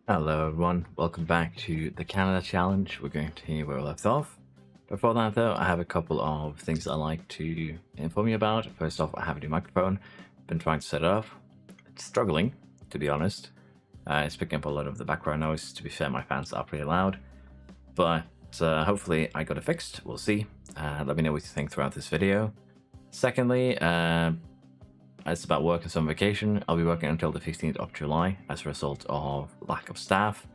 Hello everyone, welcome back to the Canada Challenge. We're going to continue where we left off. Before that though, I have a couple of things I'd like to inform you about. First off, I have a new microphone. Been trying to set it up. It's struggling, to be honest. It's picking up a lot of the background noise. To be fair, my fans are pretty loud. But hopefully I got it fixed, we'll see. Let me know what you think throughout this video. Secondly, it's about work and some vacation. I'll be working until the 15th of July as a result of lack of staff,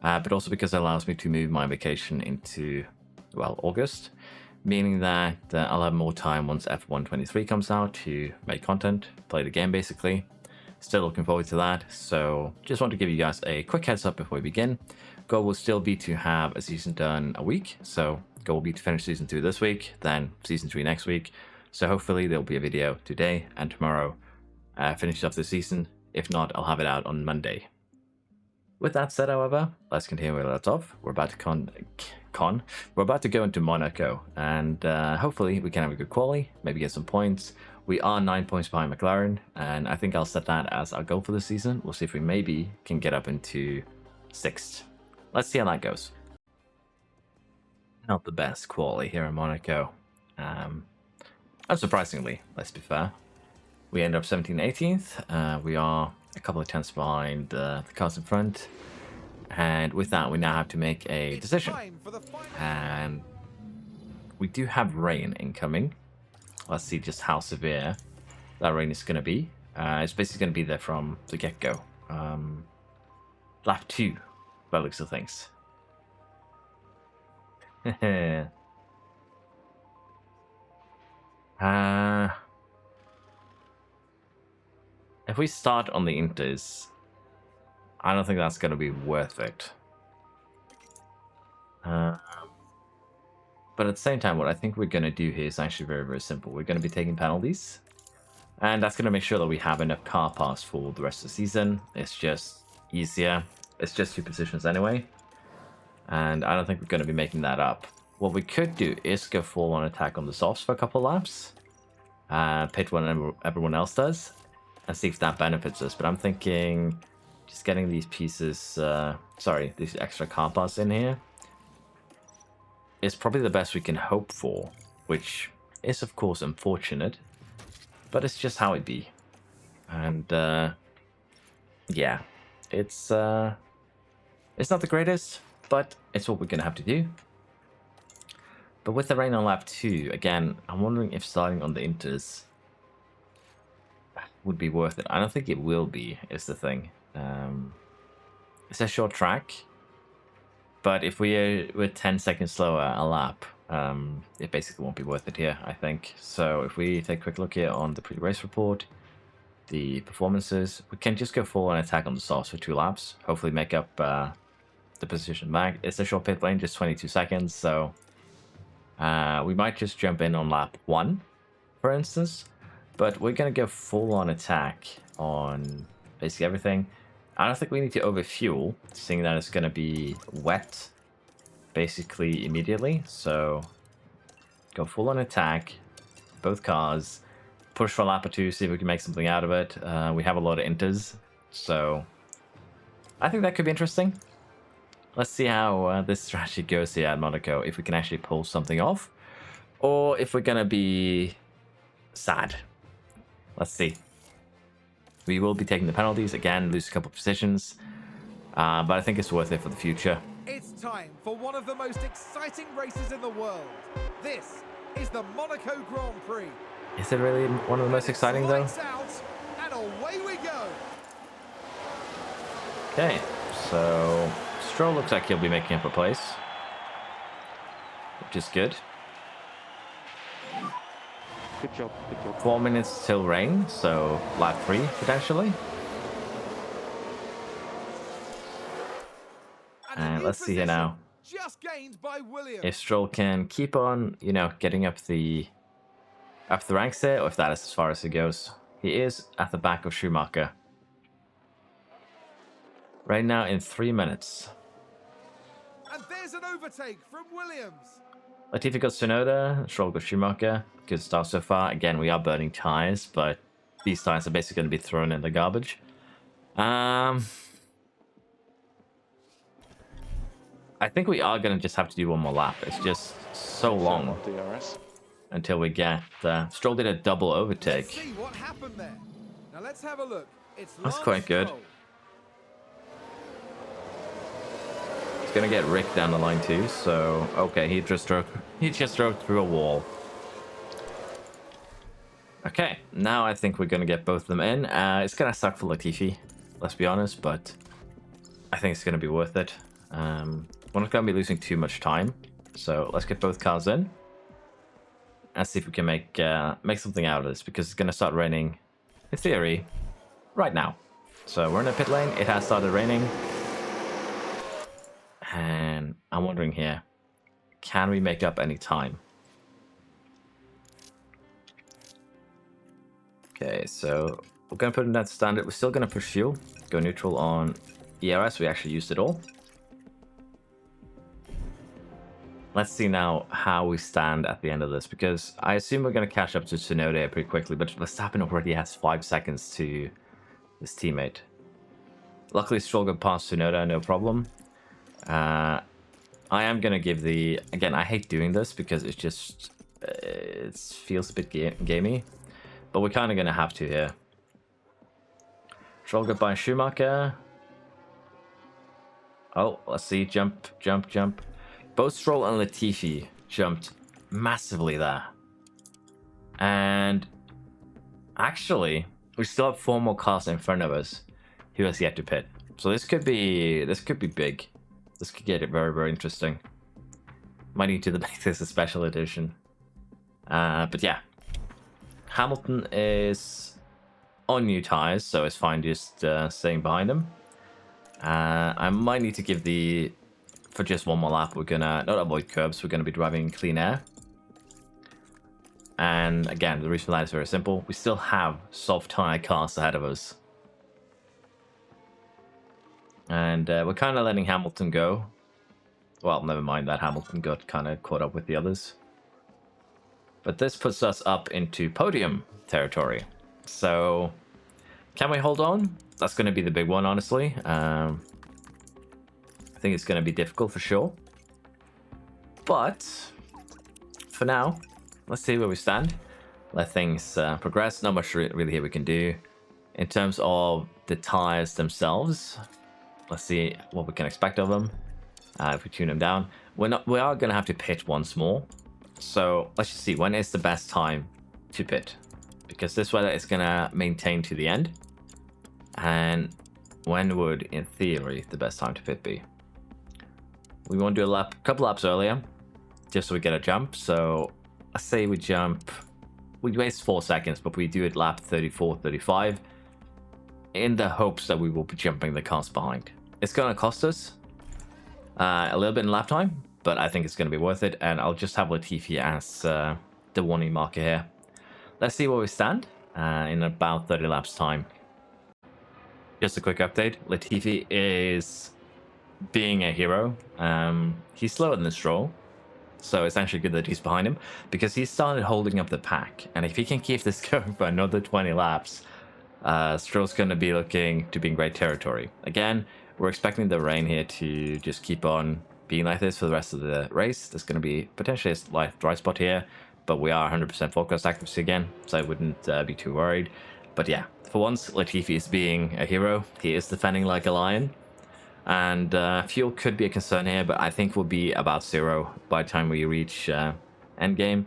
but also because it allows me to move my vacation into, well, August, meaning that I'll have more time once F123 comes out to make content, play the game basically. Still looking forward to that, so just want to give you guys a quick heads up before we begin. Goal will still be to have a season done a week, so goal will be to finish season 2 this week, then season 3 next week. So hopefully there'll be a video today and tomorrow finish off the season. If not, I'll have it out on Monday. With that said, however, let's continue where we left off. We're about to We're about to go into Monaco, and hopefully we can have a good quali, maybe get some points. We are 9 points behind McLaren, and I think I'll set that as our goal for the season. We'll see if we maybe can get up into 6th. Let's see how that goes. Not the best quali here in Monaco. Unsurprisingly, let's be fair. We end up 17th, 18th. We are a couple of tenths behind the cars in front. And with that, we now have to make a decision. And we do have rain incoming. Let's see just how severe that rain is going to be. It's basically going to be there from the get-go. Lap 2, by the looks of things. If we start on the Inters, I don't think that's going to be worth it. But at the same time, what I think we're going to do here is actually very, very simple. We're going to be taking penalties, and that's going to make sure that we have enough car pass for the rest of the season. It's just easier. It's just 2 positions anyway, and I don't think we're going to be making that up. What we could do is go full on attack on the softs for a couple laps, pit when everyone else does, and see if that benefits us. But I'm thinking just getting these pieces, these extra car pass in here is probably the best we can hope for, which is of course unfortunate, but it's just how it be. And yeah, it's not the greatest, but it's what we're gonna have to do. But with the rain on lap 2, again, I'm wondering if starting on the Inters would be worth it. I don't think it will be, is the thing. It's a short track, but if we're 10 seconds slower a lap, it basically won't be worth it here, I think. So if we take a quick look here on the pre-race report, the performances, we can just go full on attack on the softs for 2 laps, hopefully make up the position back. It's a short pit lane, just 22 seconds, so we might just jump in on lap 1, for instance, but we're going to go full on attack on basically everything. I don't think we need to overfuel, seeing that it's going to be wet basically immediately. So go full on attack, both cars, push for a lap or 2, see if we can make something out of it. We have a lot of Inters, so I think that could be interesting. Let's see how this strategy goes here at Monaco, if we can actually pull something off, or if we're going to be sad. Let's see. We will be taking the penalties, again, lose a couple of positions, but I think it's worth it for the future. It's time for one of the most exciting races in the world. This is the Monaco Grand Prix. Is it really one of the most exciting, though? Out, and away we go. Okay, so Stroll looks like he'll be making up a place, which is good. Good job, good job. 4 minutes till rain, so lap 3 potentially. And let's see here now. Just gained by Williams. If Stroll can keep on, getting up the ranks there, or if that is as far as he goes. He is at the back of Schumacher right now in 3 minutes. And there's an overtake from Williams. Latifi got Tsunoda, Stroll got Schumacher. Good start so far. Again, we are burning tires, but these tires are basically going to be thrown in the garbage. I think we are going to just have to do one more lap. It's just so long DRS. until we get... Stroll did a double Let's overtake. see what happened there. Now let's have a look. It's That's Lance quite good. Stroll. He's going to get Rick down the line too, so... Okay, he just drove through a wall. Okay, now I think we're going to get both of them in. It's going to suck for Latifi, let's be honest, but I think it's going to be worth it. We're not going to be losing too much time, so let's get both cars in. And see if we can make something out of this, because it's going to start raining, in theory, right now. So we're in a pit lane, it has started raining. And I'm wondering here, can we make up any time? Okay, so we're going to put in that standard. We're still going to push fuel. Go neutral on ERS. We actually used it all. Let's see now how we stand at the end of this, because I assume we're going to catch up to Tsunoda pretty quickly, but Verstappen already has 5 seconds to his teammate. Luckily, Stroll got past Tsunoda, no problem. I am going to give the... Again, I hate doing this because it's just... it feels a bit gamey. But we're kind of going to have to here. Stroll got by Schumacher. Oh, let's see. Jump, jump, jump. Both Stroll and Latifi jumped massively there. And actually, we still have 4 more cars in front of us who has yet to pit. So this could be big. This could get it very, very interesting. Might need to make this a special edition. But yeah. Hamilton is on new tires, so it's fine just staying behind him. I might need to give the... For just one more lap, we're gonna not avoid curbs, we're gonna be driving clean air. And again, the reason for that is very simple. We still have soft tire cars ahead of us. And we're kind of letting Hamilton go. Well, never mind that Hamilton got kind of caught up with the others. But this puts us up into podium territory. So, can we hold on? That's going to be the big one, honestly. I think it's going to be difficult for sure. But, for now, let's see where we stand. Let things progress. Not much really here we can do. In terms of the tires themselves, let's see what we can expect of them. If we tune them down. We are going to have to pit once more. So let's just see, when is the best time to pit? Because this weather is going to maintain to the end. And when would, in theory, the best time to pit be? We want to do a couple laps earlier, just so we get a jump. So let's say we jump, we waste 4 seconds, but we do it lap 34, 35, in the hopes that we will be jumping the cars behind. It's going to cost us a little bit in lap time, but I think it's going to be worth it, and I'll just have Latifi as the warning marker here. Let's see where we stand in about 30 laps time. Just a quick update, Latifi is being a hero. He's slower than Stroll, so it's actually good that he's behind him, because he started holding up the pack, and if he can keep this going for another 20 laps, Stroll's going to be looking to be in great territory. Again, we're expecting the rain here to just keep on being like this for the rest of the race. There's going to be potentially a slight dry spot here, but we are 100% forecast accuracy again, so I wouldn't be too worried. But yeah, for once, Latifi is being a hero. He is defending like a lion. And fuel could be a concern here, but I think we'll be about 0 by the time we reach endgame.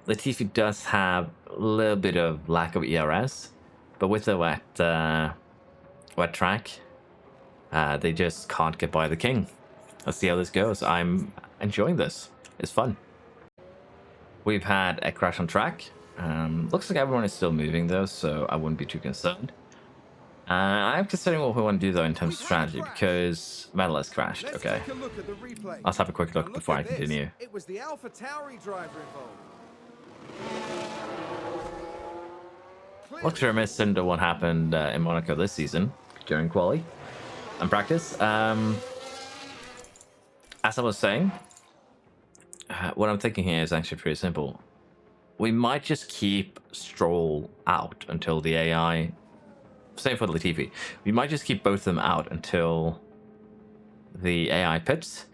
Latifi does have a little bit of lack of ERS, but with the wet track, they just can't get by the king. Let's see how this goes. I'm enjoying this. It's fun. We've had a crash on track. Looks like everyone is still moving though, so I wouldn't be too concerned. I'm considering what we want to do though in terms of strategy, because Metal has crashed. Okay. Let's have a quick look before I continue. It was the AlphaTauri driver involved. Looks reminiscent of what happened in Monaco this season during quali and practice. As I was saying, what I'm thinking here is actually pretty simple. We might just keep Stroll out until the AI... Same for Latifi. We might just keep both of them out until the AI pits.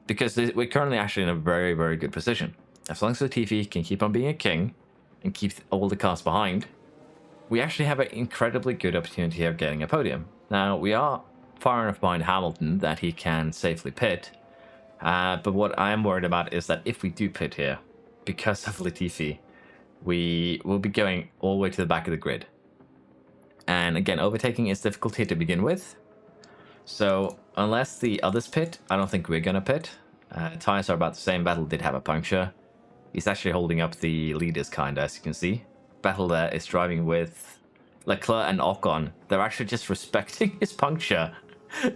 because we're currently actually in a very, very good position. As long as Latifi can keep on being a king and keep all the cars behind, we actually have an incredibly good opportunity of getting a podium. Now, we are far enough behind Hamilton that he can safely pit. But what I am worried about is that if we do pit here, because of Latifi, we will be going all the way to the back of the grid. And again, overtaking is difficult here to begin with. So unless the others pit, I don't think we're going to pit. Tires are about the same. Vettel did have a puncture. He's actually holding up the leaders, kind of, as you can see. Vettel there is driving with Leclerc and Ocon. They're actually just respecting his puncture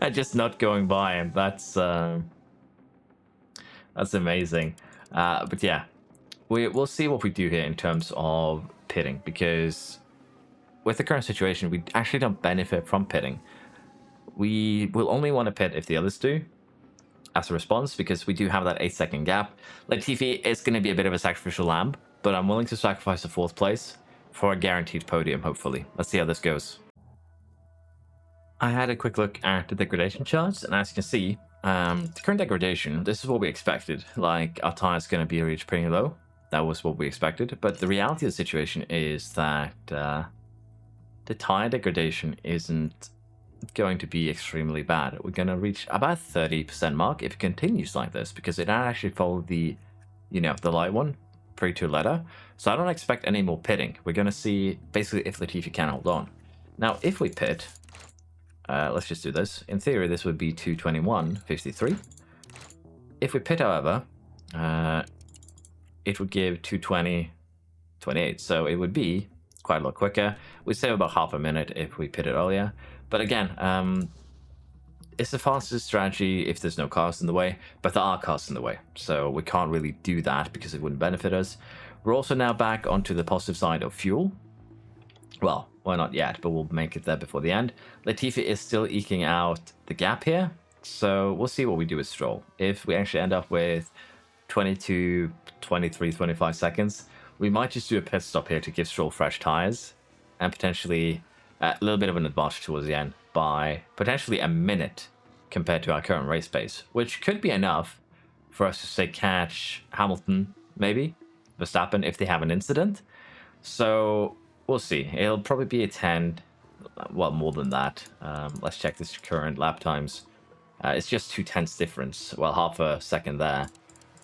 and just not going by him. That's amazing. But yeah, we'll see what we do here in terms of pitting, because with the current situation, we actually don't benefit from pitting. We will only want to pit if the others do, as a response, because we do have that 8-second gap. Latifi is going to be a bit of a sacrificial lamb, but I'm willing to sacrifice the 4th place for a guaranteed podium, hopefully. Let's see how this goes. I had a quick look at the degradation charts, and as you can see, the current degradation, this is what we expected. Like, our tire is going to be reached pretty low. That was what we expected. But the reality of the situation is that the tire degradation isn't going to be extremely bad. We're going to reach about 30% mark if it continues like this, because it actually followed the, the light one, Prix to letter. So I don't expect any more pitting. We're going to see basically if Latifi can hold on. Now, if we pit, let's just do this. In theory, this would be 221.53. If we pit, however, it would give 220.28. So it would be quite a lot quicker. We'd save about half a minute if we pitted earlier. But again, it's the fastest strategy if there's no cars in the way, but there are cars in the way. So we can't really do that because it wouldn't benefit us. We're also now back onto the positive side of fuel. Well, not yet, but we'll make it there before the end. Latifi is still eking out the gap here. So we'll see what we do with Stroll. If we actually end up with 22, 23, 25 seconds, we might just do a pit stop here to give Stroll fresh tires and potentially a little bit of an advantage towards the end by potentially a minute compared to our current race pace, which could be enough for us to say catch Hamilton, maybe Verstappen if they have an incident. So we'll see. It'll probably be a 10, well, more than that. Let's check this current lap times. It's just 2/10 difference, well, half a second there,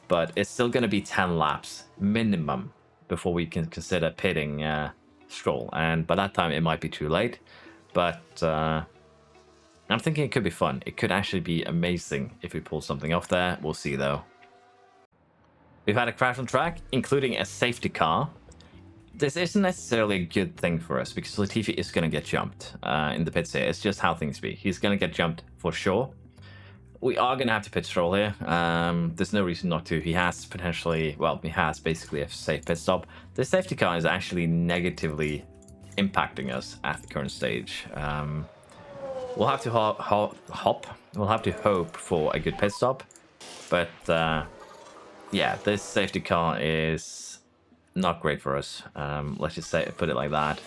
but it's still going to be 10 laps minimum before we can consider pitting Stroll, and by that time it might be too late. But I'm thinking it could be fun. It could actually be amazing if we pull something off there. We'll see though. We've had a crash on track, including a safety car. This isn't necessarily a good thing for us because Latifi is going to get jumped in the pits here. It's just how things be. He's going to get jumped for sure. We are going to have to pit Stroll here. There's no reason not to. He has potentially, well, he has basically a safe pit stop. The safety car is actually negatively impacting us at the current stage. We'll have to hop. We'll have to hope for a good pit stop. But yeah, this safety car is not great for us. Let's just put it like that.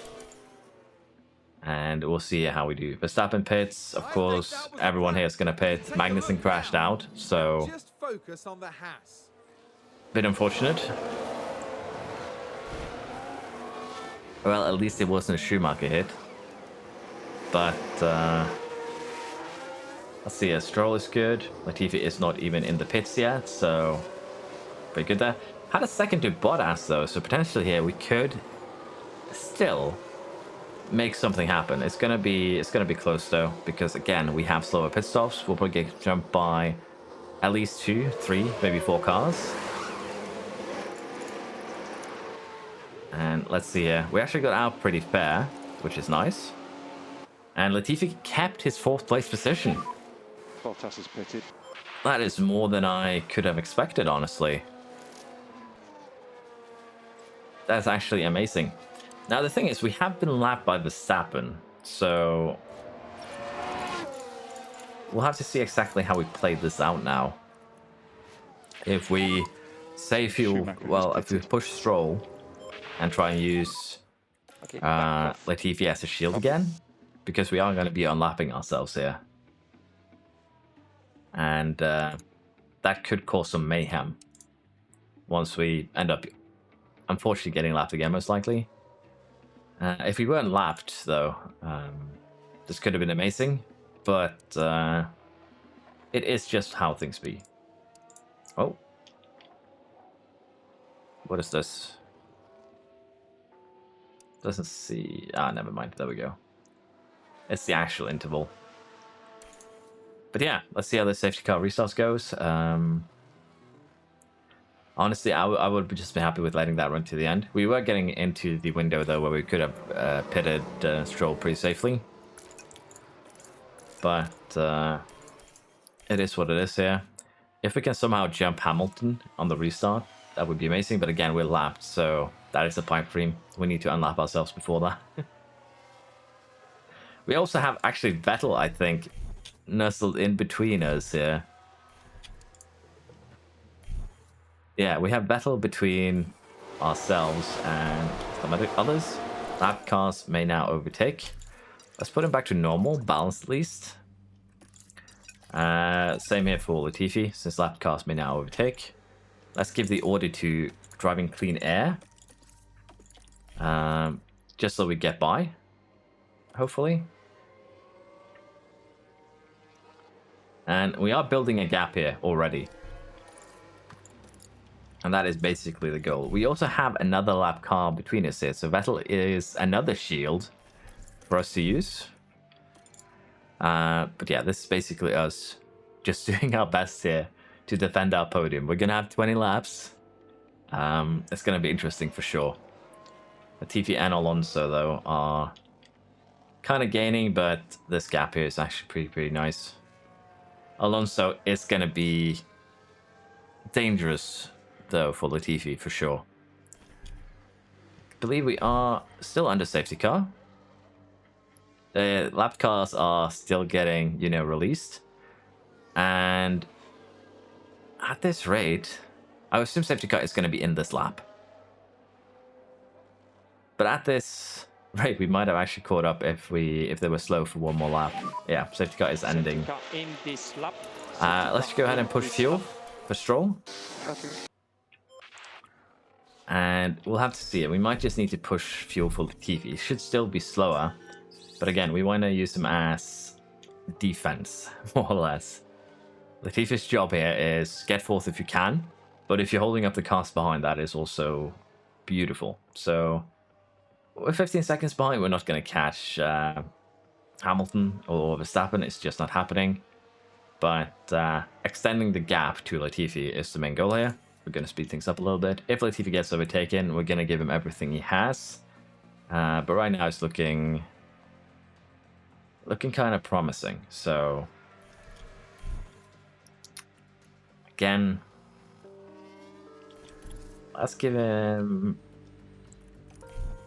And we'll see how we do. Verstappen pits, of course. Everyone here is going to pit. Magnussen crashed out, so Just focus on the Haas. bit unfortunate. Well, at least it wasn't a Schumacher hit. But let's see. Stroll is good. Latifi is not even in the pits yet, so pretty good there. Had a second to Bottas though, so potentially here we could still make something happen. It's gonna be close though, because again we have slower pit stops. We'll probably get jumped by at least 2, 3, maybe 4 cars. And let's see here. We actually got out pretty fair, which is nice. And Latifi kept his 4th place position. Bottas is pitted. That is more than I could have expected, honestly. That's actually amazing. Now, the thing is, we have been lapped by Verstappen, so we'll have to see exactly how we play this out now. If we say if we push Stroll and try and use Latifi as a shield again, because we are going to be unlapping ourselves here. And that that could cause some mayhem once we end up, unfortunately, getting lapped again, most likely. If we weren't lapped, though, this could have been amazing, but it is just how things be. Oh. What is this? Doesn't see... Ah, never mind. There we go. It's the actual interval. But yeah, let's see how the safety car restarts goes. Honestly, I would just be happy with letting that run to the end. We were getting into the window, though, where we could have pitted Stroll pretty safely. But it is what it is here. If we can somehow jump Hamilton on the restart, that would be amazing. But again, we're lapped, so that is a pipe dream. We need to unlap ourselves before that. We also have actually Vettel, I think, nestled in between us here. Yeah, we have Vettel between ourselves and some others. Lap cars may now overtake. Let's put him back to normal, balanced at least. Same here for Latifi, since lap cars may now overtake. Let's give the order to driving clean air. Just so we get by, hopefully. And we are building a gap here already. And that is basically the goal. We also have another lap car between us here. So Vettel is another shield for us to use. But yeah, this is basically us just doing our best here to defend our podium. We're going to have 20 laps. It's going to be interesting for sure. Latifi and Alonso, though, are kind of gaining, but this gap here is actually pretty nice. Alonso is going to be dangerous, though, for Latifi, for sure. I believe we are still under safety car. The lap cars are still getting, released. And at this rate, I assume safety car is going to be in this lap. But at this rate, we might have actually caught up if they were slow for one more lap. Yeah, safety car is ending. In this lap. Let's go ahead and push fuel for Stroll. And we'll have to see it. We might just need to push fuel for Latifi. It should still be slower. But again, we want to use him as defense, more or less. Latifi's job here is get fourth if you can. But if you're holding up the cars behind, that is also beautiful. So we're 15 seconds behind. We're not going to catch Hamilton or Verstappen. It's just not happening. But extending the gap to Latifi is the main goal here. We're going to speed things up a little bit. If Latifi gets overtaken, we're going to give him everything he has. But right now it's looking kind of promising. So again, let's give him...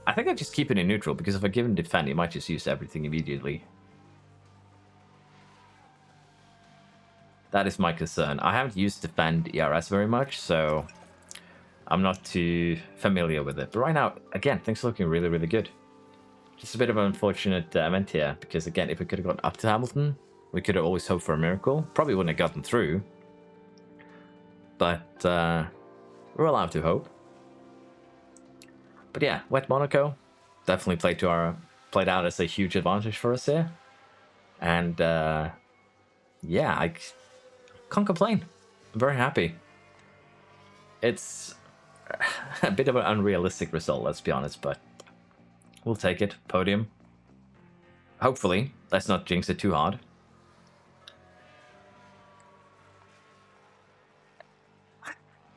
I think I just keep it in neutral, because if I give him defend, he might just use everything immediately. That is my concern. I haven't used defend ERS very much, so I'm not too familiar with it. But right now, again, things are looking really, really good. Just a bit of an unfortunate event here, because again, if we could have gotten up to Hamilton, we could have always hoped for a miracle. Probably wouldn't have gotten through. But we're allowed to hope. But yeah, wet Monaco definitely played out as a huge advantage for us here. And yeah, I can't complain. I'm very happy. It's a bit of an unrealistic result, let's be honest, but we'll take it. Podium. Hopefully, let's not jinx it too hard.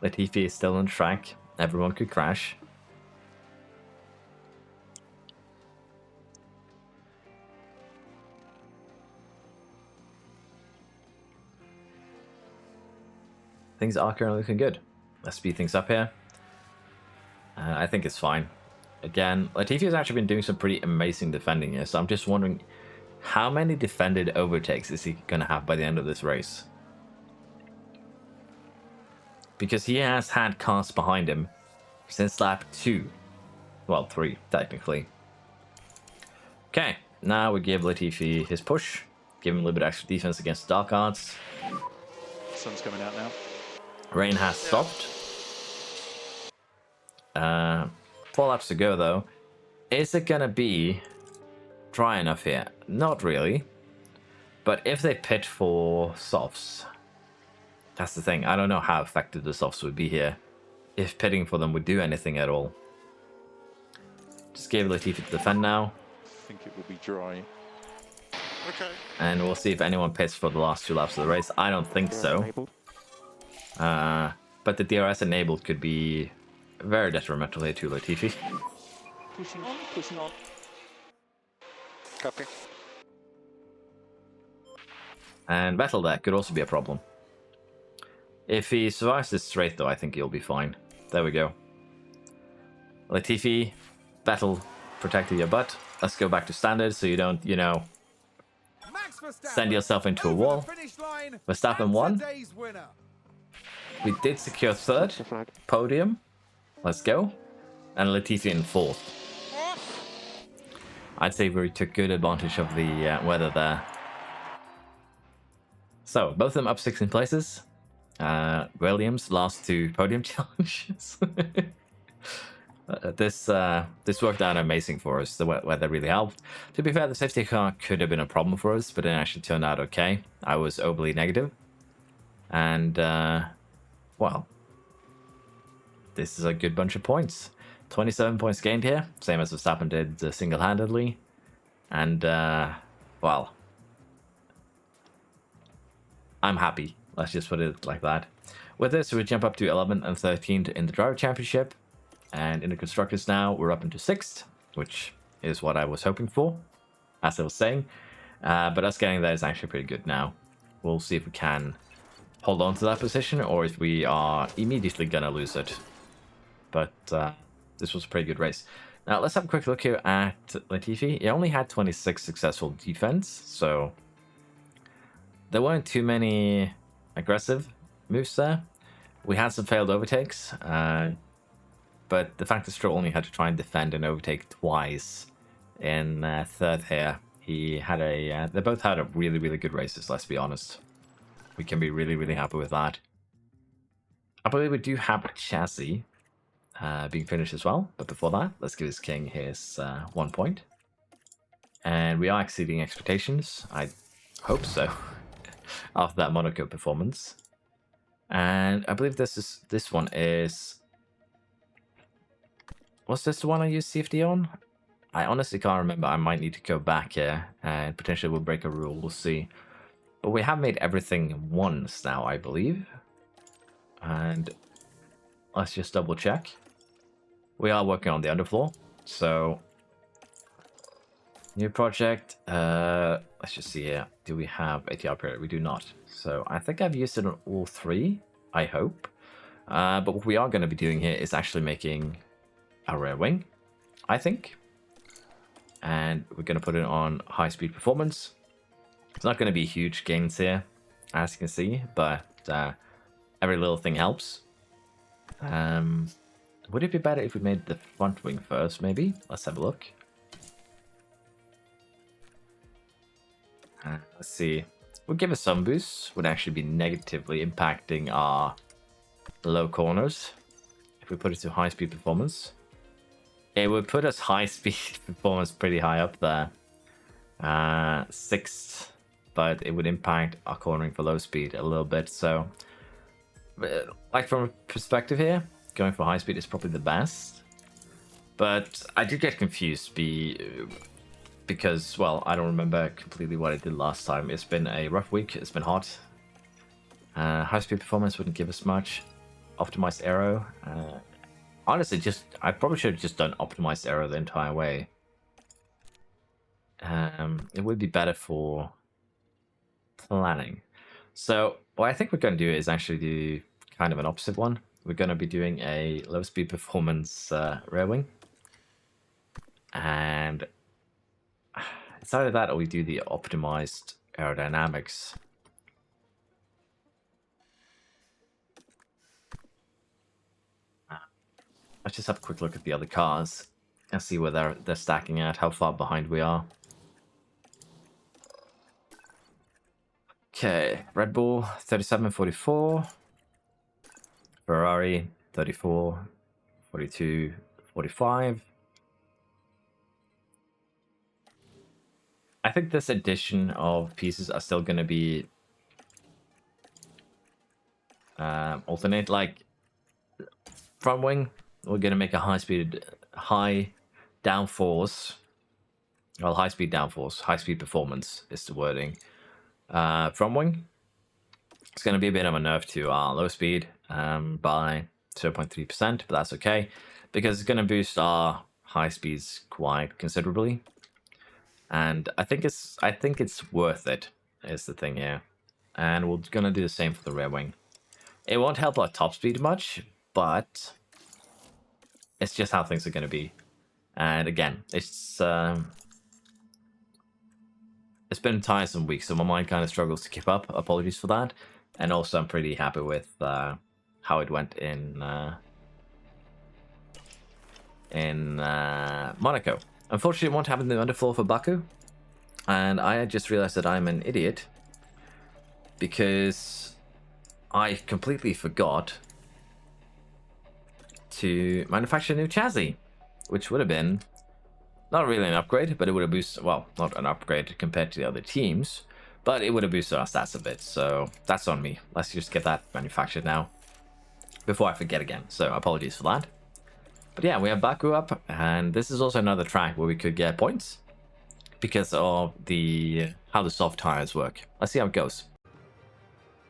Latifi is still on track. Everyone could crash. Things are currently looking good. Let's speed things up here. I think it's fine. Again, Latifi has actually been doing some pretty amazing defending here, so I'm just wondering how many defended overtakes is he going to have by the end of this race? Because he has had cars behind him since lap 2. Well, 3, technically. Okay, now we give Latifi his push. Give him a little bit extra defense against dark arts. Sun's coming out now. Rain has stopped. 4 laps to go though. Is it gonna be dry enough here? Not really. But if they pit for softs, that's the thing. I don't know how effective the softs would be here. If pitting for them would do anything at all. Just gave Latifi to defend now. I think it will be dry. Okay. And we'll see if anyone pits for the last 2 laps of the race. I don't think so. Enabled. But the DRS enabled could be very detrimental here to Latifi. Pushing on, pushing on. Copy. And Vettel there could also be a problem. If he survives this straight though, I think he'll be fine. There we go. Latifi, Vettel protected your butt. Let's go back to standard so you don't, you know, Max Verstappen send yourself into a over wall. the finish line, Verstappen and won. today's winner. We did secure third. The flag. Podium. Let's go. And Latifi in fourth. I'd say we took good advantage of the weather there. So, both of them up 16 places. Williams last 2 podium challenges. This worked out amazing for us. The weather really helped. To be fair, the safety car could have been a problem for us, but it actually turned out okay. I was overly negative. And, well, this is a good bunch of points. 27 points gained here, same as Verstappen did single-handedly. And, well, I'm happy. Let's just put it like that. With this, we jump up to 11th and 13th in the Driver Championship. And in the Constructors now, we're up into 6th, which is what I was hoping for, as I was saying. But us getting there is actually pretty good now. We'll see if we can hold on to that position or if we are immediately going to lose it. But this was a pretty good race. Now, let's have a quick look here at Latifi. He only had 26 successful defense, so there weren't too many aggressive moves there. We had some failed overtakes, but the fact that Stroll only had to try and defend and overtake twice in third here, he had a. They both had a really, really good races. Let's be honest. We can be really, really happy with that. I believe we do have a chassis being finished as well, but before that, let's give this king his 1 point. And we are exceeding expectations. I hope so. After that Monaco performance. And I believe this one is. Was this the one I used CFD on? I honestly can't remember. I might need to go back here and potentially we'll break a rule. We'll see. But we have made everything once now, I believe. And let's just double check. We are working on the underfloor. So, new project. Let's just see here. Do we have ATR period? We do not. So I think I've used it on all 3. I hope. But what we are going to be doing here is actually making a rear wing, I think. And we're going to put it on high speed performance. It's not going to be huge gains here, as you can see, but every little thing helps. Would it be better if we made the front wing first, maybe? Let's have a look. Let's see. We'll give it some boost. Would actually be negatively impacting our low corners. If we put it to high speed performance. It would put us high speed performance pretty high up there. 6th. But it would impact our cornering for low speed a little bit. So, like from a perspective here, going for high speed is probably the best. But I did get confused because, well, I don't remember completely what I did last time. It's been a rough week. It's been hot. High speed performance wouldn't give us much. Optimized aero. Honestly, I probably should have just done optimized aero the entire way. It would be better for planning. So what I think we're going to do is actually do kind of an opposite one. We're going to be doing a low speed performance rear wing. And it's either that or we do the optimized aerodynamics. Let's just have a quick look at the other cars and see where they're stacking at, how far behind we are. Okay, Red Bull 37.44. Ferrari 34, 42, 45. I think this addition of pieces are still going to be alternate. Like front wing, we're going to make a high speed downforce. Well, high speed downforce, high speed performance is the wording. Front wing, it's going to be a bit of a nerf to our low speed by 0.3%, but that's okay because it's going to boost our high speeds quite considerably. And I think it's worth it, is the thing here. And we're going to do the same for the rear wing. It won't help our top speed much, but it's just how things are going to be. And again, it's been tiresome week, so my mind kind of struggles to keep up. Apologies for that. And also, I'm pretty happy with how it went in Monaco. Unfortunately, it won't happen in the underfloor for Baku. And I just realized that I'm an idiot because I completely forgot to manufacture a new chassis, which would have been not really an upgrade, but it would have boosted, well, not an upgrade compared to the other teams, but it would have boosted our stats a bit. So that's on me. Let's just get that manufactured now before I forget again. So apologies for that. But yeah, we have Baku up, and this is also another track where we could get points because of how the soft tires work. Let's see how it goes.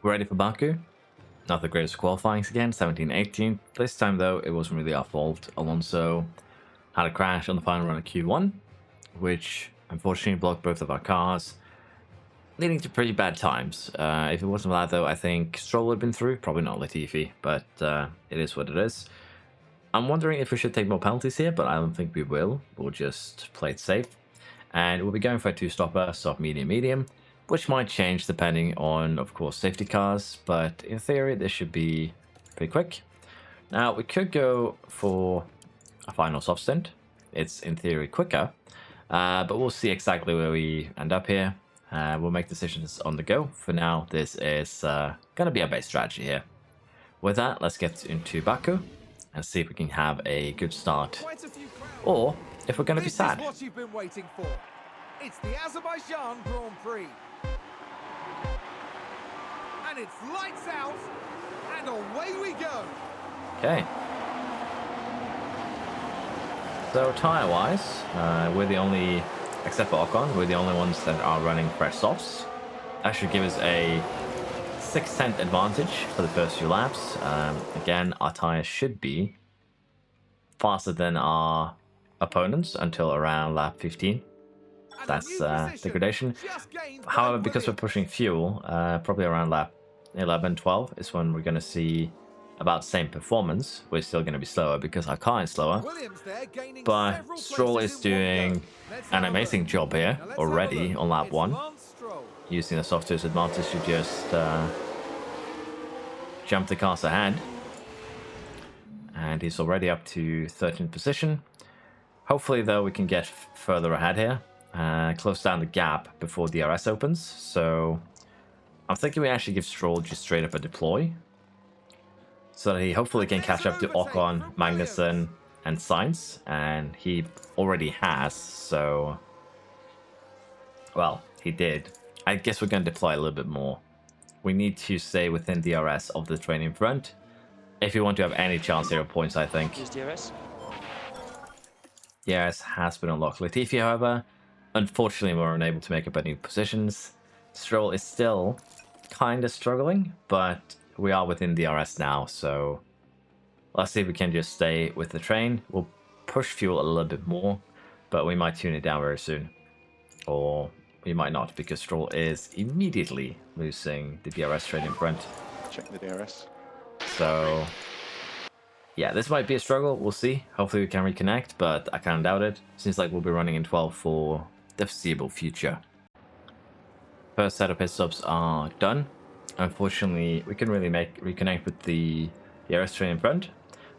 We're ready for Baku. Not the greatest qualifying again, 17-18. This time though, it wasn't really our fault. Alonso had a crash on the final run of Q1, which unfortunately blocked both of our cars, leading to pretty bad times. If it wasn't for that though, I think Stroll would have been through. Probably not Latifi, but it is what it is. I'm wondering if we should take more penalties here, but I don't think we will. We'll just play it safe. And we'll be going for a two-stopper, soft, medium, medium, which might change depending on, of course, safety cars. But in theory, this should be pretty quick. Now, we could go for a final soft stint. It's, in theory, quicker. But we'll see exactly where we end up here. We'll make decisions on the go. For now, this is going to be our base strategy here. With that, let's get into Baku and see if we can have a good start, or if we're going to be sad. This is what you've been waiting for. It's the Azerbaijan Grand Prix. And it's lights out, and away we go. Okay. So tire-wise, we're the only, except for Ocon, we're the only ones that are running fresh softs. That should give us a 6/10 advantage for the first few laps. Again, our tires should be faster than our opponents until around lap 15. That's degradation. However, because we're pushing fuel, probably around lap 11, 12 is when we're going to see about the same performance. We're still going to be slower because our car is slower. But Stroll is doing an amazing job here already on lap 1. Using the software's advantage to just jump the cars ahead. And he's already up to 13th position. Hopefully, though, we can get further ahead here. Close down the gap before DRS opens. So I'm thinking we actually give Stroll just straight up a deploy, so that he hopefully can catch up to Ocon, Magnussen, and Sainz. And he already has, so... well, he did. I guess we're going to deploy a little bit more. We need to stay within DRS of the train in front if you want to have any chance here of points, I think. DRS? DRS has been unlocked. Latifi, however, unfortunately, we're unable to make up any positions. Stroll is still kind of struggling, but we are within DRS now, so let's see if we can just stay with the train. We'll push fuel a little bit more, but we might tune it down very soon. Or we might not, because Stroll is immediately losing the DRS train in front. Check the DRS. So, yeah, this might be a struggle. We'll see. Hopefully we can reconnect, but I kind of doubt it. Seems like we'll be running in 12 for the foreseeable future. First set of pit stops are done. Unfortunately, we couldn't really reconnect with the DRS train in front.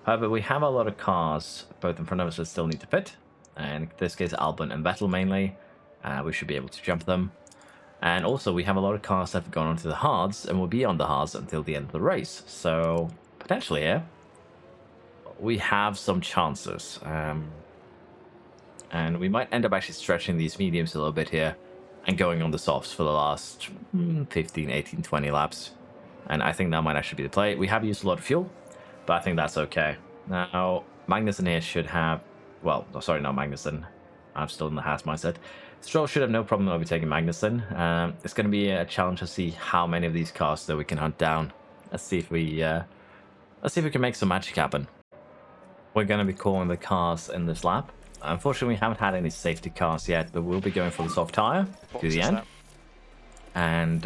However, we have a lot of cars both in front of us that still need to pit. And in this case, Albon and Vettel mainly. We should be able to jump them. And also, we have a lot of cars that have gone onto the hards and will be on the hards until the end of the race. So, potentially here, we have some chances. And we might end up actually stretching these mediums a little bit here and going on the softs for the last 15, 18, 20 laps. And I think that might actually be the play. We have used a lot of fuel, but I think that's okay. Now, Magnussen here should have... Well, no, sorry, not Magnussen. I'm still in the Haas mindset. Stroll should have no problem overtaking Magnussen. It's going to be a challenge to see how many of these cars that we can hunt down. Let's see if we can make some magic happen. We're going to be calling the cars in this lap. Unfortunately, we haven't had any safety cars yet, but we'll be going for the soft tire to the end. And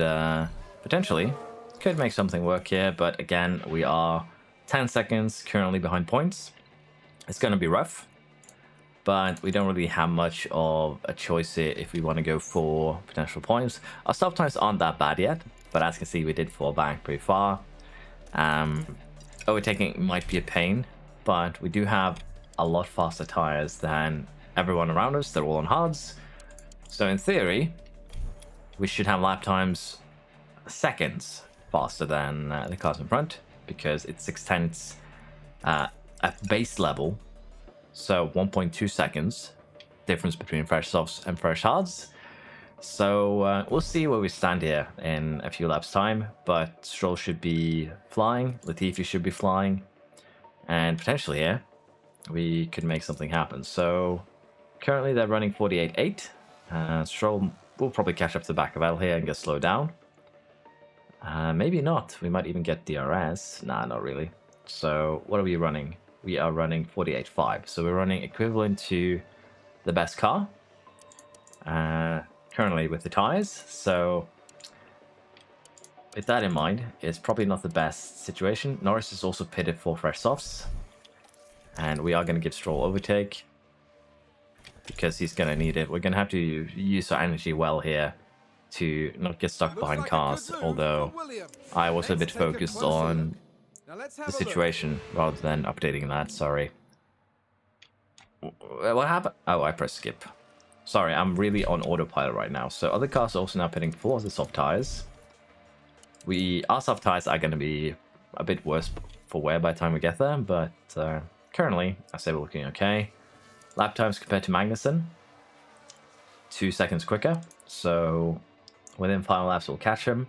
potentially could make something work here, but again, we are 10 seconds currently behind points. It's going to be rough, but we don't really have much of a choice here if we want to go for potential points. Our stop times aren't that bad yet, but as you can see, we did fall back pretty far. Overtaking might be a pain, but we do have a lot faster tires than everyone around us. They're all on hards. So in theory, we should have lap times seconds faster than the cars in front, because it's 6/10 at base level. So 1.2 seconds difference between fresh softs and fresh hards. So we'll see where we stand here in a few laps time, but Stroll should be flying, Latifi should be flying, and potentially here we could make something happen. So currently they're running 48.8. Stroll will probably catch up to the back of L here and get slowed down. Maybe not. We might even get DRS. Nah, not really. So what are we running? We are running 48.5. So we're running equivalent to the best car currently with the tires. So with that in mind, it's probably not the best situation. Norris is also pitted for fresh softs. And we are going to give Stroll overtake because he's going to need it. We're going to have to use our energy well here to not get stuck behind cars, although I was a bit focused on the situation rather than updating that. Sorry. What happened? Oh, I pressed skip. Sorry, I'm really on autopilot right now. So other cars are also now pitting for the soft tires. Our soft tires are going to be a bit worse for wear by the time we get there, but currently, I say we're looking okay. Lap times compared to Magnussen, 2 seconds quicker. So within 5 laps, we'll catch him.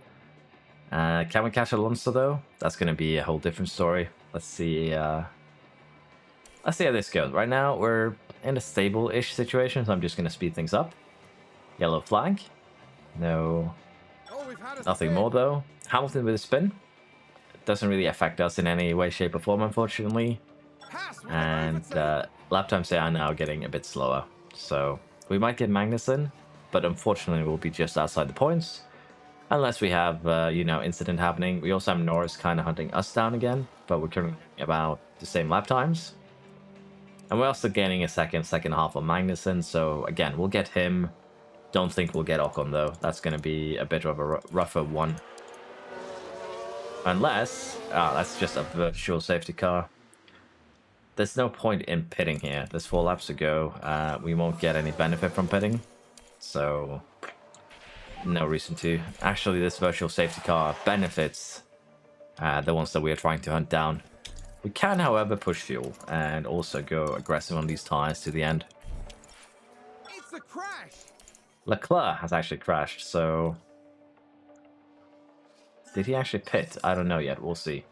Can we catch Alonso though? That's going to be a whole different story. Let's see. Let's see how this goes. Right now, we're in a stable-ish situation, so I'm just going to speed things up. Yellow flag. No, nothing more though. Hamilton with a spin. It doesn't really affect us in any way, shape, or form, unfortunately. And lap times are now getting a bit slower. So we might get Magnussen, but unfortunately we'll be just outside the points. Unless we have, incident happening. We also have Norris kind of hunting us down again, but we're currently about the same lap times. And we're also gaining a second half on Magnussen, so again, we'll get him. Don't think we'll get Ocon though. That's going to be a bit of a rougher one. Unless, that's just a virtual safety car. There's no point in pitting here. There's 4 laps to go. We won't get any benefit from pitting. So, no reason to. Actually, this virtual safety car benefits the ones that we are trying to hunt down. We can, however, push fuel and also go aggressive on these tires to the end. It's a crash. Leclerc has actually crashed, so... Did he actually pit? I don't know yet. We'll see.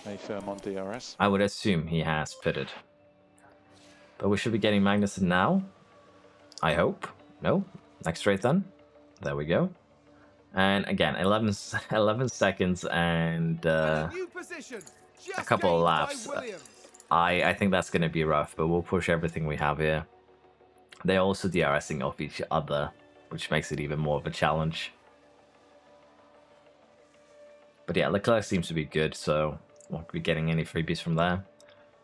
Stay firm on DRS. I would assume he has pitted. But we should be getting Magnussen now. I hope. No? Next straight then. There we go. And again, 11 seconds and a couple of laps. I think that's going to be rough, but we'll push everything we have here. They're also DRSing off each other, which makes it even more of a challenge. But yeah, Leclerc seems to be good, so won't be getting any freebies from there.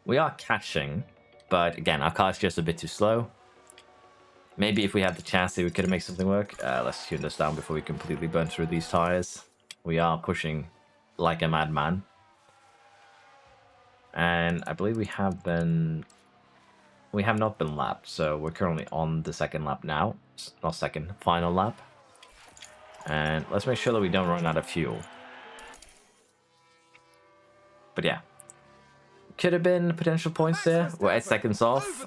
We are catching, but again, our car's just a bit too slow. Maybe if we had the chassis, we could make something work. Let's tune this down before we completely burn through these tires. We are pushing like a madman. And I believe we have not been lapped, so we're currently on the second lap now. Not second, final lap. And let's make sure that we don't run out of fuel. But yeah, could have been potential points there. We're 8 seconds off.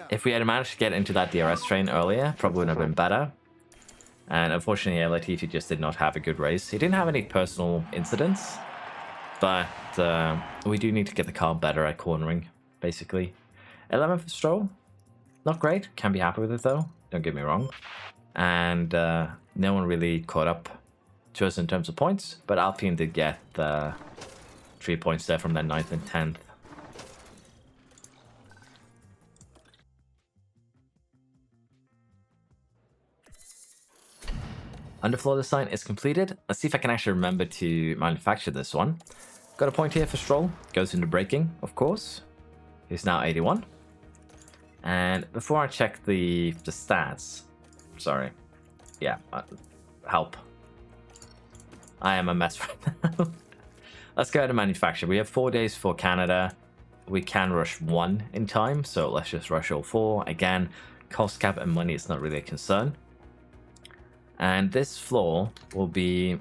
If we had managed to get into that DRS train earlier, probably would have been better. And unfortunately, Latifi just did not have a good race. He didn't have any personal incidents, but we do need to get the car better at cornering, basically. 11 for Stroll. Not great. Can be happy with it, though. Don't get me wrong. And no one really caught up to us in terms of points, but Alpine did get 3 points there from their 9th and 10th. Underfloor design is completed. Let's see if I can actually remember to manufacture this one. Got a point here for Stroll. Goes into braking, of course. He's now 81. And before I check the stats, sorry. Yeah, help. I am a mess right now. Let's go to manufacture. We have 4 days for Canada. We can rush 1 in time, so let's just rush all 4. Again, cost cap and money is not really a concern. And this floor will be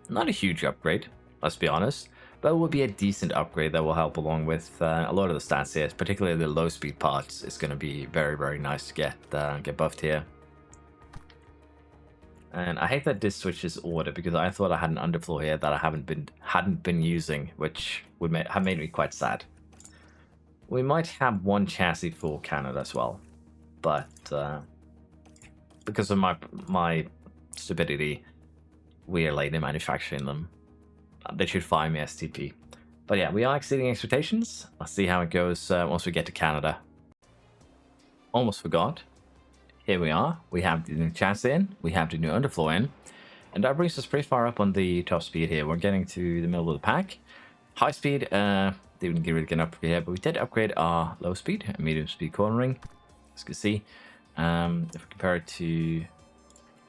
not a huge upgrade, let's be honest, but it will be a decent upgrade that will help along with a lot of the stats here, particularly the low speed parts. It's going to be very, very nice to get buffed here. And I hate that this switches order because I thought I had an underfloor here that I hadn't been using, which would have made me quite sad. We might have 1 chassis for Canada as well, but because of my stupidity, we are late in manufacturing them. They should fire me STP. But yeah, we are exceeding expectations. Let's see how it goes once we get to Canada. Almost forgot. Here we are. We have the new chassis in. We have the new underfloor in. And that brings us pretty far up on the top speed here. We're getting to the middle of the pack. High speed, didn't really get an upgrade here, but we did upgrade our low speed and medium speed cornering. As you can see, if we compare it to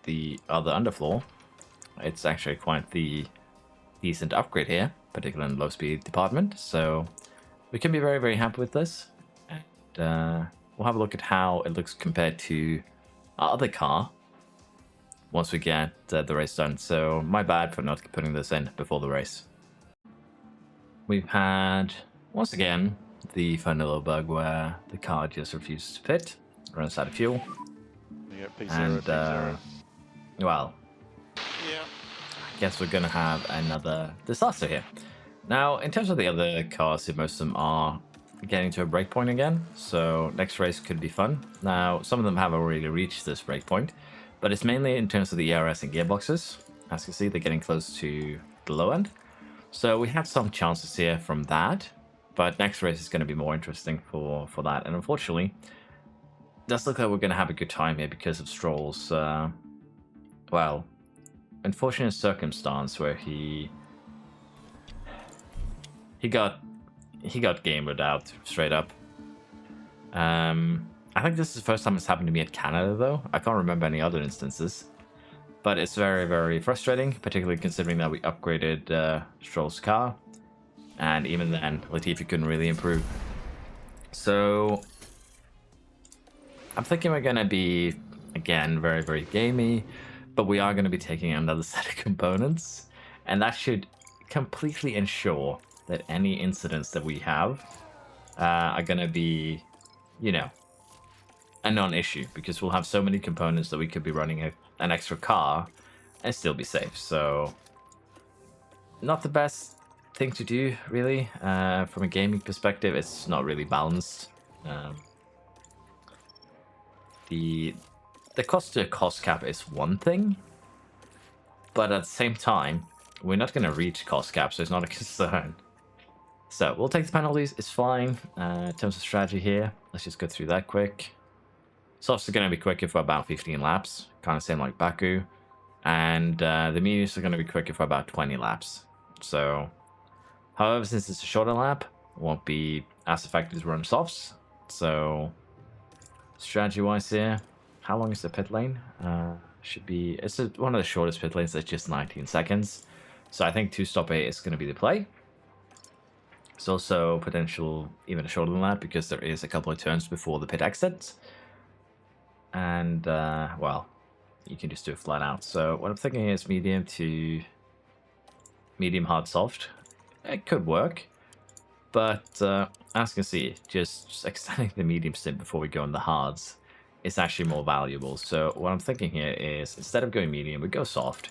the other underfloor, it's actually quite the decent upgrade here, particularly in the low speed department. So we can be very, very happy with this. And we'll have a look at how it looks compared to our other car once we get the race done. So my bad for not putting this in before the race. We've had, once again, the fun little bug where the car just refuses to pit, runs out of fuel. Yeah, P0, And, P0. well, Yeah. I guess we're going to have another disaster here. Now, in terms of the other cars, most of them are getting to a breakpoint again, so next race could be fun. Now, some of them have already reached this breakpoint, but it's mainly in terms of the ERS and gearboxes. As you can see, they're getting close to the low end. So we have some chances here from that, but next race is going to be more interesting for that. And unfortunately, it does look like we're going to have a good time here because of Stroll's, well, unfortunate circumstance where he got gamered out straight up. I think this is the first time it's happened to me at Canada, though. I can't remember any other instances. But it's very, very frustrating, particularly considering that we upgraded Stroll's car. And even then, Latifi couldn't really improve. So I'm thinking we're going to be, again, very, very gamey. But we are going to be taking another set of components. And that should completely ensure that any incidents that we have are going to be, you know, a non-issue. Because we'll have so many components that we could be running an extra car and still be safe. So not the best thing to do, really. From a gaming perspective, it's not really balanced. The cost to cost cap is one thing, but at the same time, we're not going to reach cost cap, so it's not a concern. So we'll take the penalties, it's fine. In terms of strategy here, let's just go through that quick. Softs are going to be quicker for about 15 laps, kind of same like Baku. And the mediums are going to be quicker for about 20 laps. So, however, since it's a shorter lap, it won't be as effective to run softs. So, strategy-wise here, how long is the pit lane? Should be, it's one of the shortest pit lanes, that's just 19 seconds. So I think 2-stop-8 is going to be the play. It's also potential even shorter than that because there is a couple of turns before the pit exit. And, well, you can just do it flat out. So what I'm thinking is medium to medium, hard, soft. It could work. But as you can see, just extending the medium stint before we go on the hards is actually more valuable. So what I'm thinking here is, instead of going medium, we go soft.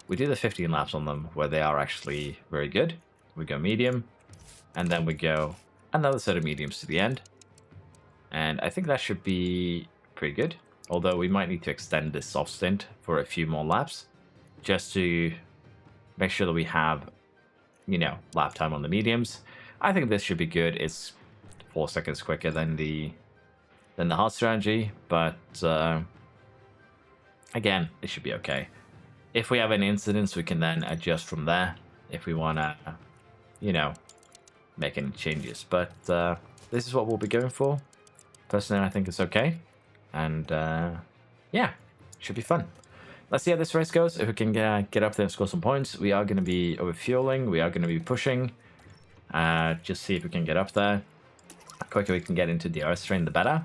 We do the 15 laps on them where they are actually very good. We go medium, and then we go another set of mediums to the end. And I think that should be pretty good. Although we might need to extend this soft stint for a few more laps, just to make sure that we have, you know, lap time on the mediums. I think this should be good. It's 4 seconds quicker than the hard strategy, but again, it should be okay. If we have any incidents, we can then adjust from there if we want to, you know, make any changes. But this is what we'll be going for. Personally, I think it's okay. And yeah, should be fun. Let's see how this race goes. If we can get up there and score some points, we are going to be overfueling. We are going to be pushing. Just see if we can get up there. The quicker we can get into the DRS train, the better.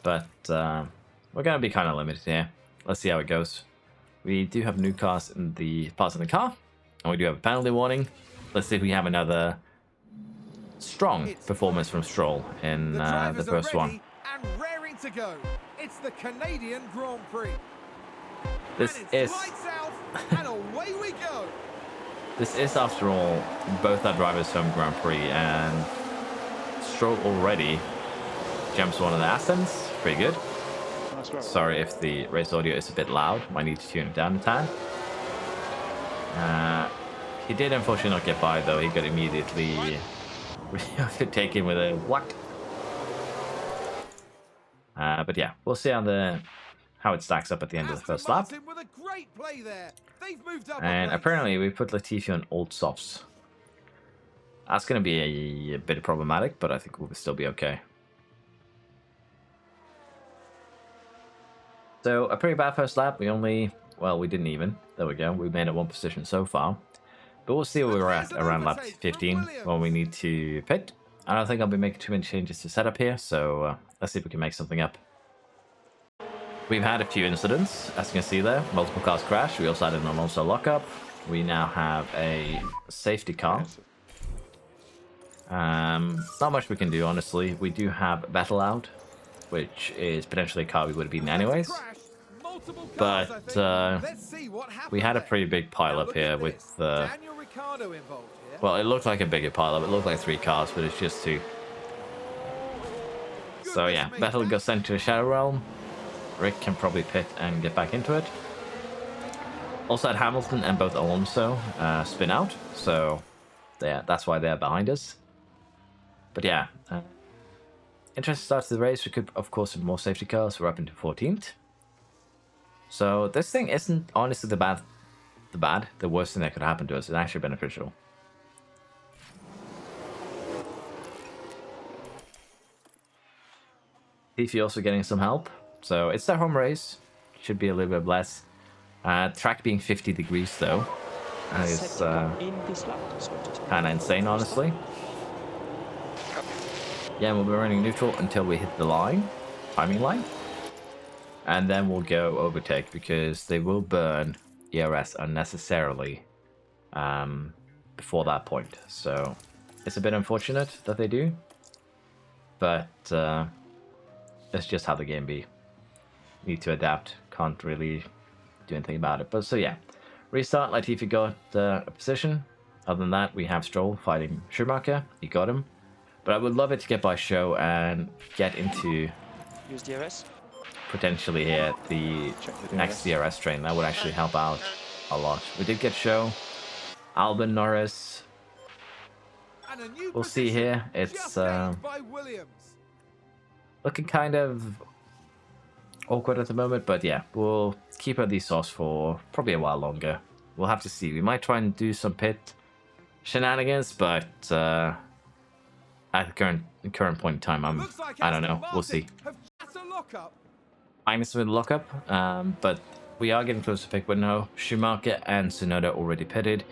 But we're going to be kind of limited here. Let's see how it goes. We do have new cars in the parts in the car, and we do have a penalty warning. Let's see if we have another strong performance from Stroll in the first one. And raring to go. It's the Canadian Grand Prix. This is lights out, and away we go. This is, after all, both our drivers' home Grand Prix, and Stroll already jumps one of the Astons. Pretty good. Sorry if the race audio is a bit loud. Might need to tune it down a tad. He did unfortunately not get by, though. He got immediately taken with a what? But yeah, we'll see how it stacks up at the end of the first lap. With a great play there. They've moved up And apparently we put Latifi on old softs. That's going to be a bit problematic, but I think we'll still be okay. So a pretty bad first lap. We didn't even. There we go. We made it one position so far. But we'll see where we're at around lap 15 when we need to pit. I don't think I'll be making too many changes to setup here, so let's see if we can make something up. We've had a few incidents, as you can see there. Multiple cars crashed. We also had an Alonso lockup. We now have a safety car. Not much we can do, honestly. We do have Vettel out, which is potentially a car we would have beaten anyways. But we had a pretty big pile-up here with... well, it looked like a bigger pile-up. It looked like 3 cars, but it's just 2. So yeah, Vettel got sent to the Shadow Realm. Rick can probably pit and get back into it. Also had Hamilton and both Alonso spin out, so yeah, that's why they're behind us. But yeah, interesting start to the race. We could, of course, have more safety cars. We're up into 14th. So this thing isn't honestly the worst thing that could happen to us. It's actually beneficial. Latifi also getting some help. So it's their home race. Should be a little bit less. Track being 50 degrees though. Is kind of insane, honestly. Yeah, we'll be running neutral until we hit the line, timing line. And then we'll go overtake because they will burn ERS unnecessarily before that point. So it's a bit unfortunate that they do. But that's just how the game be. Need to adapt. Can't really do anything about it. But so yeah, restart. Latifi got a position. Other than that, we have Stroll fighting Schumacher. He got him. But I would love it to get by Show and get into use DRS. Potentially here the next DRS train. That would actually help out a lot. We did get Show. Albon, Norris. We'll see here. It's looking kind of awkward at the moment, but yeah, we'll keep at these softs for probably a while longer. We'll have to see. We might try and do some pit shenanigans, but at the current point in time, I don't know. We'll see. Minus with lockup, but we are getting close to pick window. Schumacher and Tsunoda already pitted.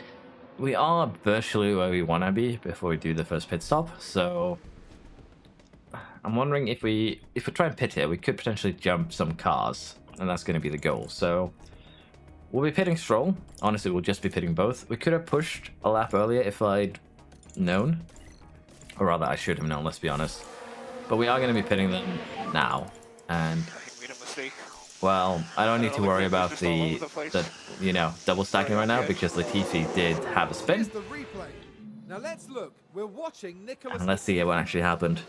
We are virtually where we want to be before we do the first pit stop, so I'm wondering if we try and pit here, we could potentially jump some cars, and that's going to be the goal. So We'll be pitting Stroll. Honestly, we'll just be pitting both. We could have pushed a lap earlier if I'd known. Or rather, I should have known, let's be honest. But we are going to be pitting them now. And, I think we made a mistake. well, I don't need to don't worry think we're about just all over the place. you know, double stacking right now because Latifi did have a Here's spin. the replay. Now let's look. We're watching Nicholas. And let's see what actually happened.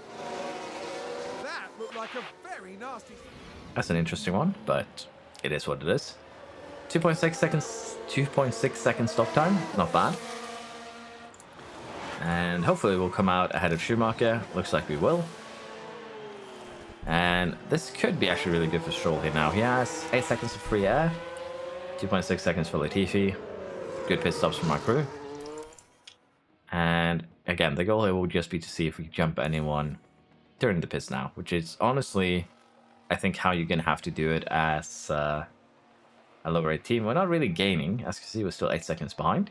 That looked like a very nasty. That's an interesting one, but it is what it is. 2.6 seconds, 2.6 seconds stop time, not bad. And hopefully we'll come out ahead of Schumacher. Looks like we will. And this could be actually really good for Stroll here now. He has 8 seconds of free air, 2.6 seconds for Latifi. Good pit stops from my crew. And again, the goal here will just be to see if we can jump anyone during the pits now, which is honestly, I think, how you're going to have to do it as a lower rate team. We're not really gaining. As you can see, we're still 8 seconds behind.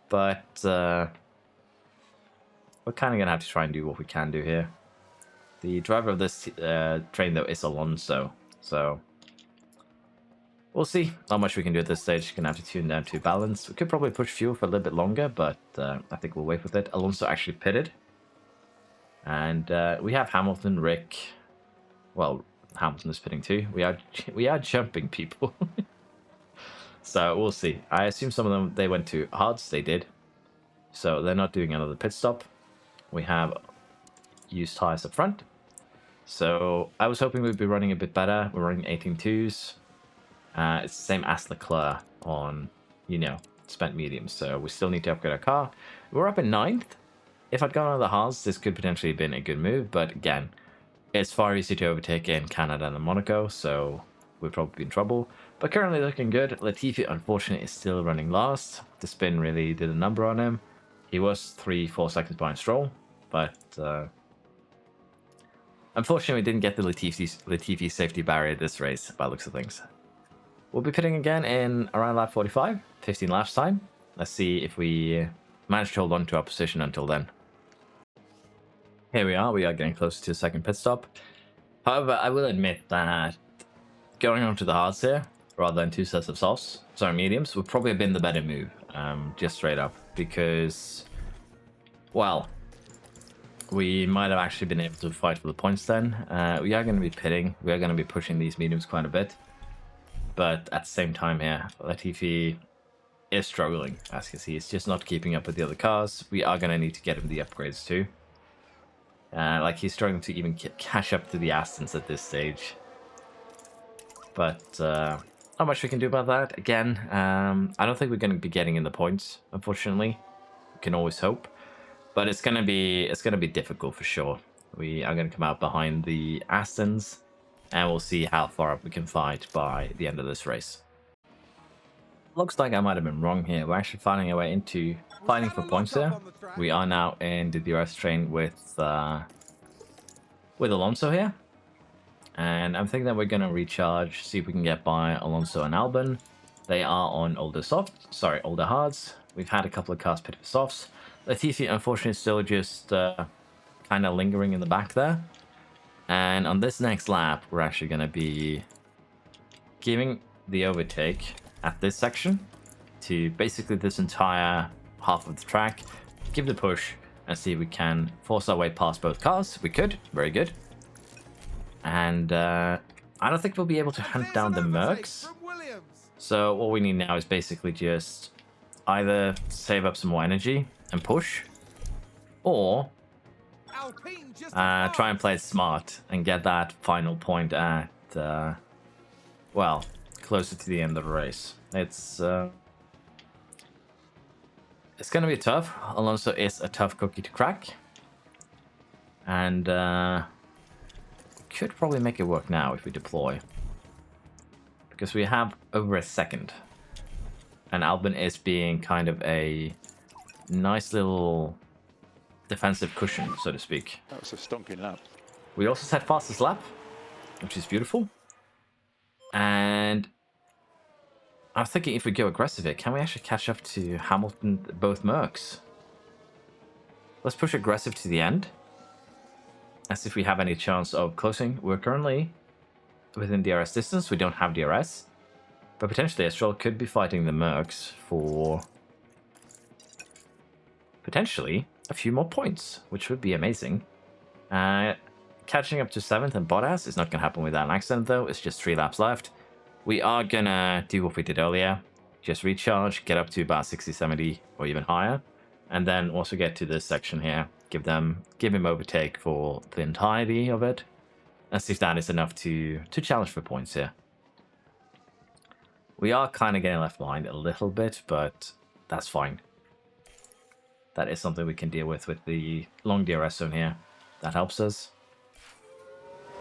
But we're kind of going to have to try and do what we can do here. The driver of this train, though, is Alonso. So we'll see how much we can do at this stage. Going to have to tune down to balance. We could probably push fuel for a little bit longer, but I think we'll wait with it. Alonso actually pitted. And we have Hamilton, Rick. Well, Hamilton is pitting too. We are jumping people. So we'll see. I assume some of them, they went to hards. They did. So they're not doing another pit stop. We have used tires up front. So I was hoping we'd be running a bit better. We're running 18.2s. It's the same as Leclerc on, you know, spent mediums. So we still need to upgrade our car. We're up in 9th. If I'd gone on the hards, this could potentially have been a good move. But again, it's far easier to overtake in Canada than Monaco. So we'd probably be in trouble. But currently looking good. Latifi, unfortunately, is still running last. The spin really did a number on him. He was 3-4 seconds behind Stroll. But unfortunately, we didn't get the Latifi safety barrier this race, by the looks of things. We'll be pitting again in around lap 45, 15 laps time. Let's see if we manage to hold on to our position until then. Here we are getting closer to the second pit stop. However, I will admit that going on to the hards here, rather than 2 sets of softs, sorry, mediums, would probably have been the better move, just straight up, because, well, we might have actually been able to fight for the points then. We are going to be pitting, we are going to be pushing these mediums quite a bit, but at the same time here, Latifi is struggling, as you can see. It's just not keeping up with the other cars. We are going to need to get him the upgrades too. Like, he's struggling to even catch up to the Astons at this stage. But not much we can do about that. Again, I don't think we're going to be getting in the points, unfortunately. We can always hope. But it's gonna be difficult for sure. We are going to come out behind the Astons, and we'll see how far up we can fight by the end of this race. Looks like I might have been wrong here. We're actually finding our way into fighting for points here. We are now in the DRS train with Alonso here. And I'm thinking that we're going to recharge, see if we can get by Alonso and Albon. They are on older hards. We've had a couple of cars pit for softs. Latifi, unfortunately, is still just kind of lingering in the back there. And on this next lap, we're actually going to be giving the overtake at this section to basically this entire half of the track. Give the push and see if we can force our way past both cars. We could. Very good. And I don't think we'll be able to hunt down the Mercs. So what we need now is basically just either save up some more energy and push, or try and play it smart and get that final point at, well, closer to the end of the race. It's going to be tough. Alonso is a tough cookie to crack. And could probably make it work now if we deploy. Because we have over a second. And Albon is being kind of a nice little defensive cushion, so to speak. That was a stonking lap. We also set fastest lap, which is beautiful. And I was thinking if we go aggressive here, can we actually catch up to Hamilton, both Mercs? Let's push aggressive to the end. As if we have any chance of closing. We're currently within DRS distance. We don't have DRS. But potentially Stroll could be fighting the Mercs for potentially a few more points, which would be amazing. Catching up to 7th and Bottas is not going to happen without an accident, though. It's just 3 laps left. We are going to do what we did earlier. Just recharge, get up to about 60, 70, or even higher. And then also get to this section here. Give him overtake for the entirety of it. And see if that is enough to challenge for points here. We are kind of getting left behind a little bit, but that's fine. That is something we can deal with the long DRS zone here. That helps us.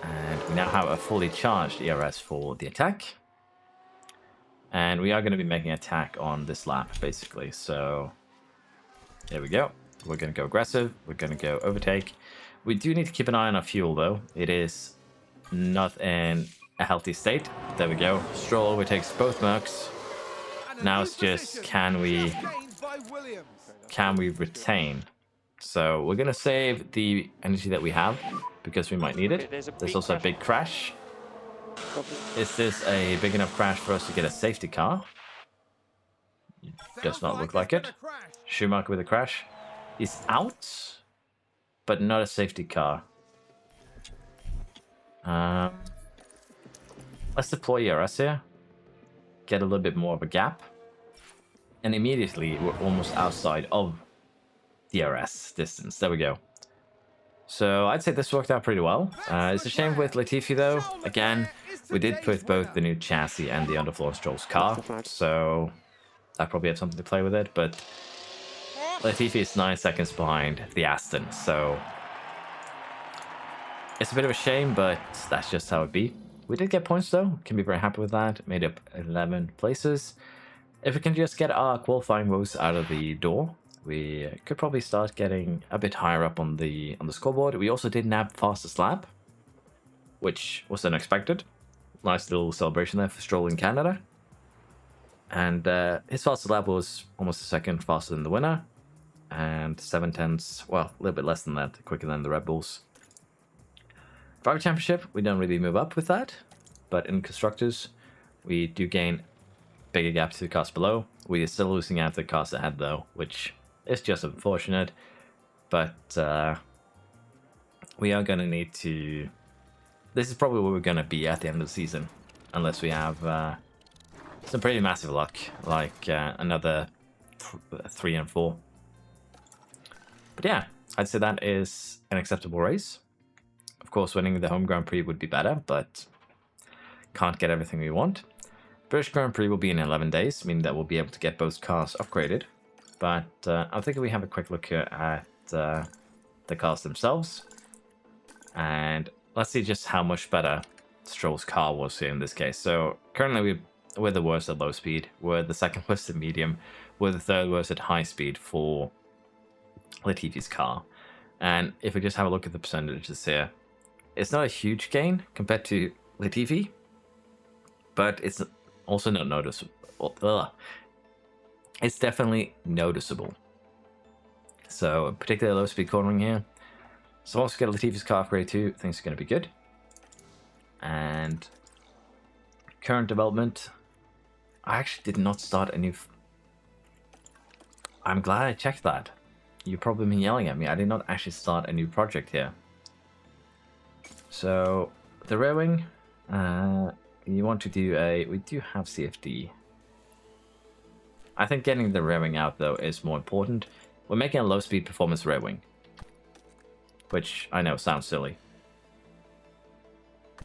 And we now have a fully charged ERS for the attack. And we are going to be making an attack on this lap, basically. So, there we go. We're going to go aggressive. We're going to go overtake. We do need to keep an eye on our fuel, though. It is not in a healthy state. There we go. Stroll overtakes both Mercs. Now it's just, can we retain? So we're going to save the energy that we have because we might need it. There's also a big crash. Is this a big enough crash for us to get a safety car? Does not look like it. Schumacher with a crash. He's out, but not a safety car. Let's deploy ERS here. Get a little bit more of a gap. And immediately we're almost outside of DRS distance. There we go. So I'd say this worked out pretty well. It's a shame with Latifi though. Again, we did put both the new chassis and the underfloor Stroll's car, so I probably had something to play with it. But Latifi is 9 seconds behind the Aston, so it's a bit of a shame, but that's just how it be. We did get points though. Can be very happy with that. Made up 11 places. If we can just get our qualifying woes out of the door, we could probably start getting a bit higher up on the scoreboard. We also did nab fastest lap, which was unexpected. Nice little celebration there for Stroll in Canada. And his fastest lap was almost a second faster than the winner. And 7/10, well, a little bit less than that, quicker than the Red Bulls. Driver Championship, we don't really move up with that. But in Constructors, we do gain bigger gap to the cars below. We are still losing out to the cars ahead though, which is just unfortunate. But we are going to need to... This is probably where we're going to be at the end of the season. Unless we have some pretty massive luck, like another 3 and 4. But yeah, I'd say that is an acceptable race. Of course, winning the home Grand Prix would be better, but can't get everything we want. British Grand Prix will be in 11 days, meaning that we'll be able to get both cars upgraded. But I'm thinking we have a quick look here at the cars themselves. And let's see just how much better Stroll's car was here in this case. So currently we're the worst at low speed. We're the second worst at medium. We're the third worst at high speed for Latifi's car. And if we just have a look at the percentages here, it's not a huge gain compared to Latifi, but it's also not noticeable. It's definitely noticeable. So particularly low speed cornering here. So also get Latifi's car upgrade too. Things are going to be good. And current development, I actually did not start a new... I'm glad I checked that. You've probably been yelling at me. I did not actually start a new project here. So the rear wing, you want to do a... We do have CFD. I think getting the rear wing out though is more important. We're making a low speed performance rear wing, which I know sounds silly.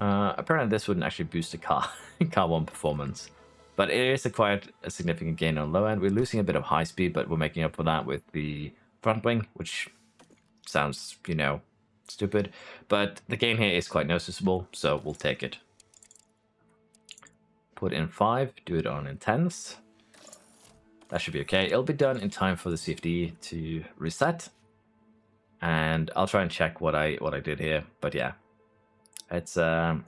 Apparently this wouldn't actually boost the car 1 performance, but it is quite a significant gain on low end. We're losing a bit of high speed, but we're making up for that with the front wing, which sounds, you know, stupid, but the gain here is quite noticeable, so we'll take it. Put in 5, do it on intense. That should be okay. It'll be done in time for the CFD to reset. And I'll try and check what I did here. But yeah, it's a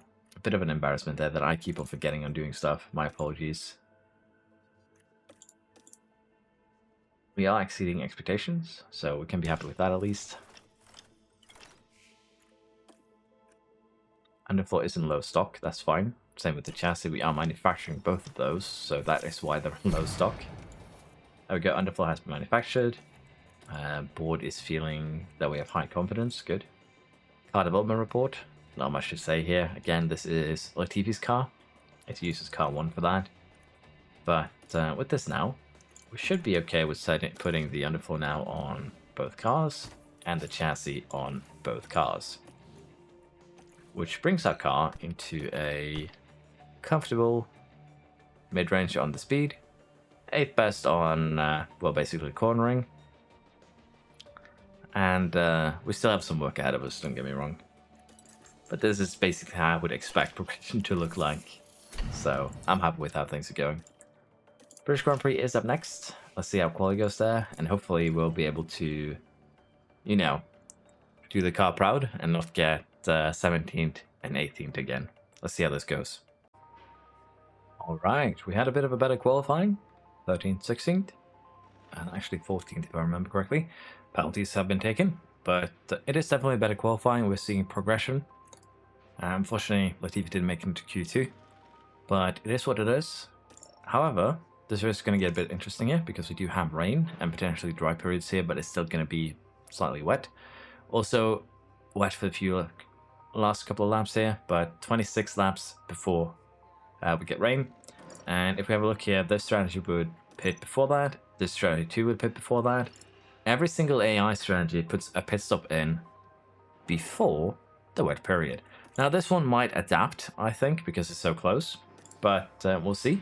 bit of an embarrassment there that I keep on forgetting on doing stuff. My apologies. We are exceeding expectations, so we can be happy with that at least. Underfloor is in low stock, that's fine. Same with the chassis. We are manufacturing both of those, so that is why they're low stock. There we go. Underfloor has been manufactured. Board is feeling that we have high confidence. Good. Car development report. Not much to say here. Again, this is Latifi's car. It uses car 1 for that. But with this now, we should be okay with putting the underfloor now on both cars and the chassis on both cars. Which brings our car into a comfortable mid-range on the speed. 8th best on, well, basically cornering. And we still have some work ahead of us, don't get me wrong. But this is basically how I would expect progression to look like. So I'm happy with how things are going. British Grand Prix is up next. Let's see how quality goes there. And hopefully we'll be able to, you know, do the car proud and not get 17th and 18th again. Let's see how this goes. Alright, we had a bit of a better qualifying. 13th, 16th. And actually 14th if I remember correctly. Penalties have been taken. But it is definitely better qualifying. We're seeing progression. Unfortunately, Latifi didn't make it into Q2. But it is what it is. However, this is going to get a bit interesting here because we do have rain and potentially dry periods here, but it's still going to be slightly wet. Also, wet for the few last couple of laps here, but 26 laps before we get rain. And if we have a look here, this strategy would pit before that. This strategy too would pit before that. Every single AI strategy puts a pit stop in before the wet period. Now this one might adapt, I think, because it's so close, but we'll see.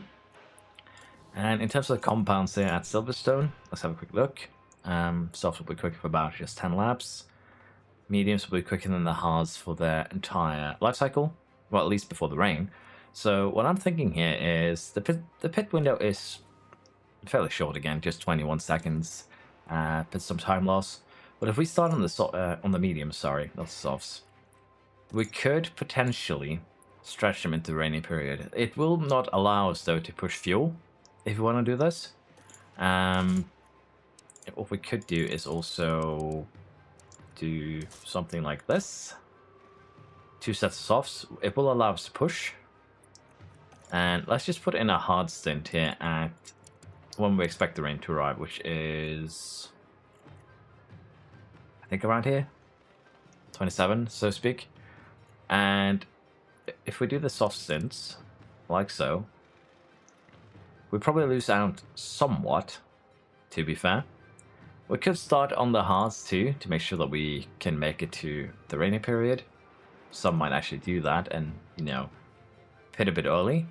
And in terms of the compounds here at Silverstone, let's have a quick look. Softs will be quicker for about just 10 laps. Mediums will be quicker than the hards for their entire life cycle, well, at least before the rain. So what I'm thinking here is the pit window is fairly short again, just 21 seconds. Pit some time loss. But if we start on the mediums, sorry, not the softs, we could potentially stretch them into the rainy period. It will not allow us though to push fuel if we want to do this. What we could do is also do something like this. 2 sets of softs. It will allow us to push. And let's just put in a hard stint here at when we expect the rain to arrive, which is, I think, around here. 27, so to speak. And if we do the soft stints, like so, we probably lose out somewhat, to be fair. We could start on the hards too, to make sure that we can make it to the rainy period. Some might actually do that and, you know, pit a bit early.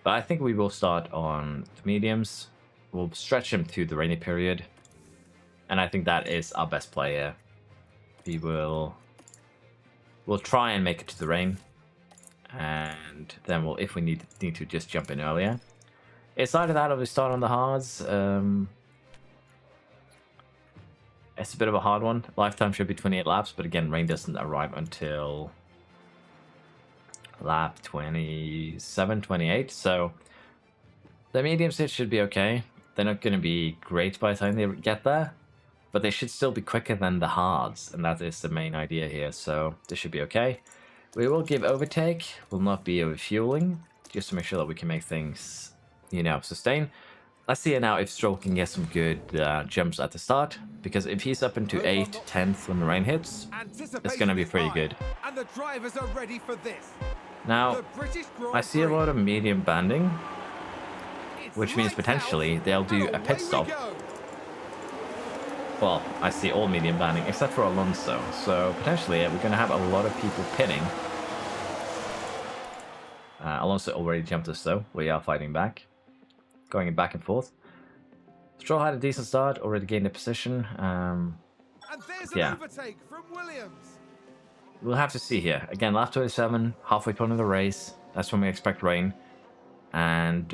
But I think we will start on the mediums. We'll stretch them to the rainy period. And I think that is our best play here. We'll try and make it to the rain. And then we'll, if we need to just jump in earlier. It's either that or we start on the hards. It's a bit of a hard one. Lifetime should be 28 laps, but again, rain doesn't arrive until lap 27, 28. So the mediums here should be okay. They're not going to be great by the time they get there, but they should still be quicker than the hards, and that is the main idea here. So this should be okay. We will give overtake. Will not be overfueling, just to make sure that we can make things, you know, sustain. Let's see now if Stroll can get some good jumps at the start, because if he's up into 8th, 10th when the rain hits, it's going to be pretty good. And the drivers are ready for this. Now, I see a lot of medium banding, which means potentially they'll do a pit stop. Well, I see all medium banding except for Alonso, so potentially we're going to have a lot of people pitting. Alonso already jumped us though. We are fighting back. Going back and forth. Stroll had a decent start, already gained a position. And there's an overtake from Williams. We'll have to see here. Again, lap 27, halfway point of the race. That's when we expect rain. And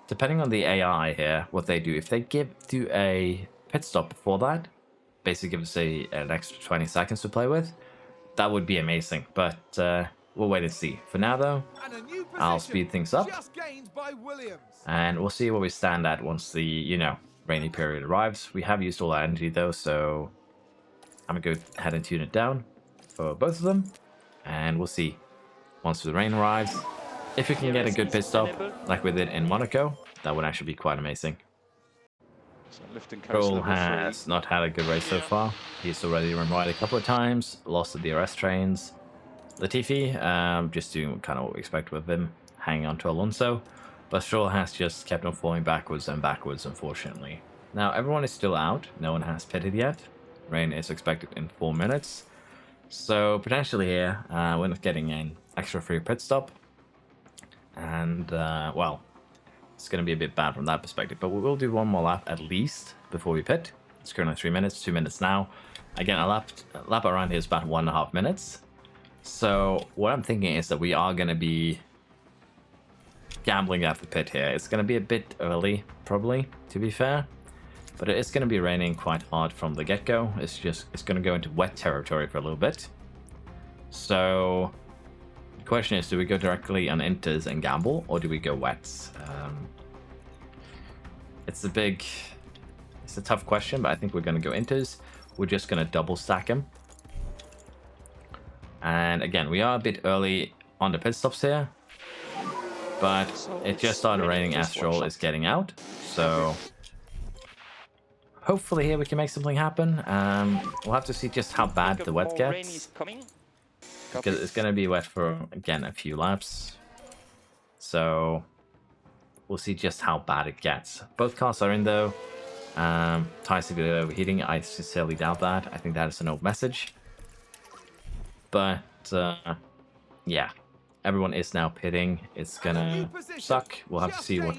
depending on the AI here, what they do, if they do a pit stop before that, basically give us an extra 20 seconds to play with, that would be amazing. But we'll wait and see. For now, though, I'll speed things up. And we'll see where we stand at once the, you know, rainy period arrives. We have used all our energy, though, so I'm going to go ahead and tune it down for both of them. and we'll see once the rain arrives. If we can get a good pit stop like we did in Monaco, that would actually be quite amazing. So lifting coast Stroll level 3. has not had a good race so far. He's already run wide a couple of times, lost at the arrest trains. Latifi, just doing kind of what we expect with him, hanging on to Alonso. But Stroll has just kept on falling backwards and backwards, unfortunately. Now, everyone is still out. No one has pitted yet. Rain is expected in 4 minutes. So, potentially here, we're not getting an extra free pit stop. And, well, it's going to be a bit bad from that perspective. But we will do one more lap at least before we pit. It's currently 3 minutes, 2 minutes now. Again, a lap around here is about 1.5 minutes. So, what I'm thinking is that we are going to be gambling at the pit here. It's going to be a bit early, probably, to be fair. But it is going to be raining quite hard from the get-go. It's going to go into wet territory for a little bit. So, the question is, do we go directly on inters and gamble, or do we go wets? It's a tough question, but I think we're going to go inters. We're just going to double stack him. And again, we are a bit early on the pit stops here. But it just started raining as Stroll is getting out. So hopefully here we can make something happen. We'll have to see just how bad the wet gets. Because it's going to be wet for, again, a few laps. So we'll see just how bad it gets. Both cars are in though. Tires seem to be overheating. I sincerely doubt that. I think that is an old message. But yeah. Everyone is now pitting. It's gonna suck. We'll have to see what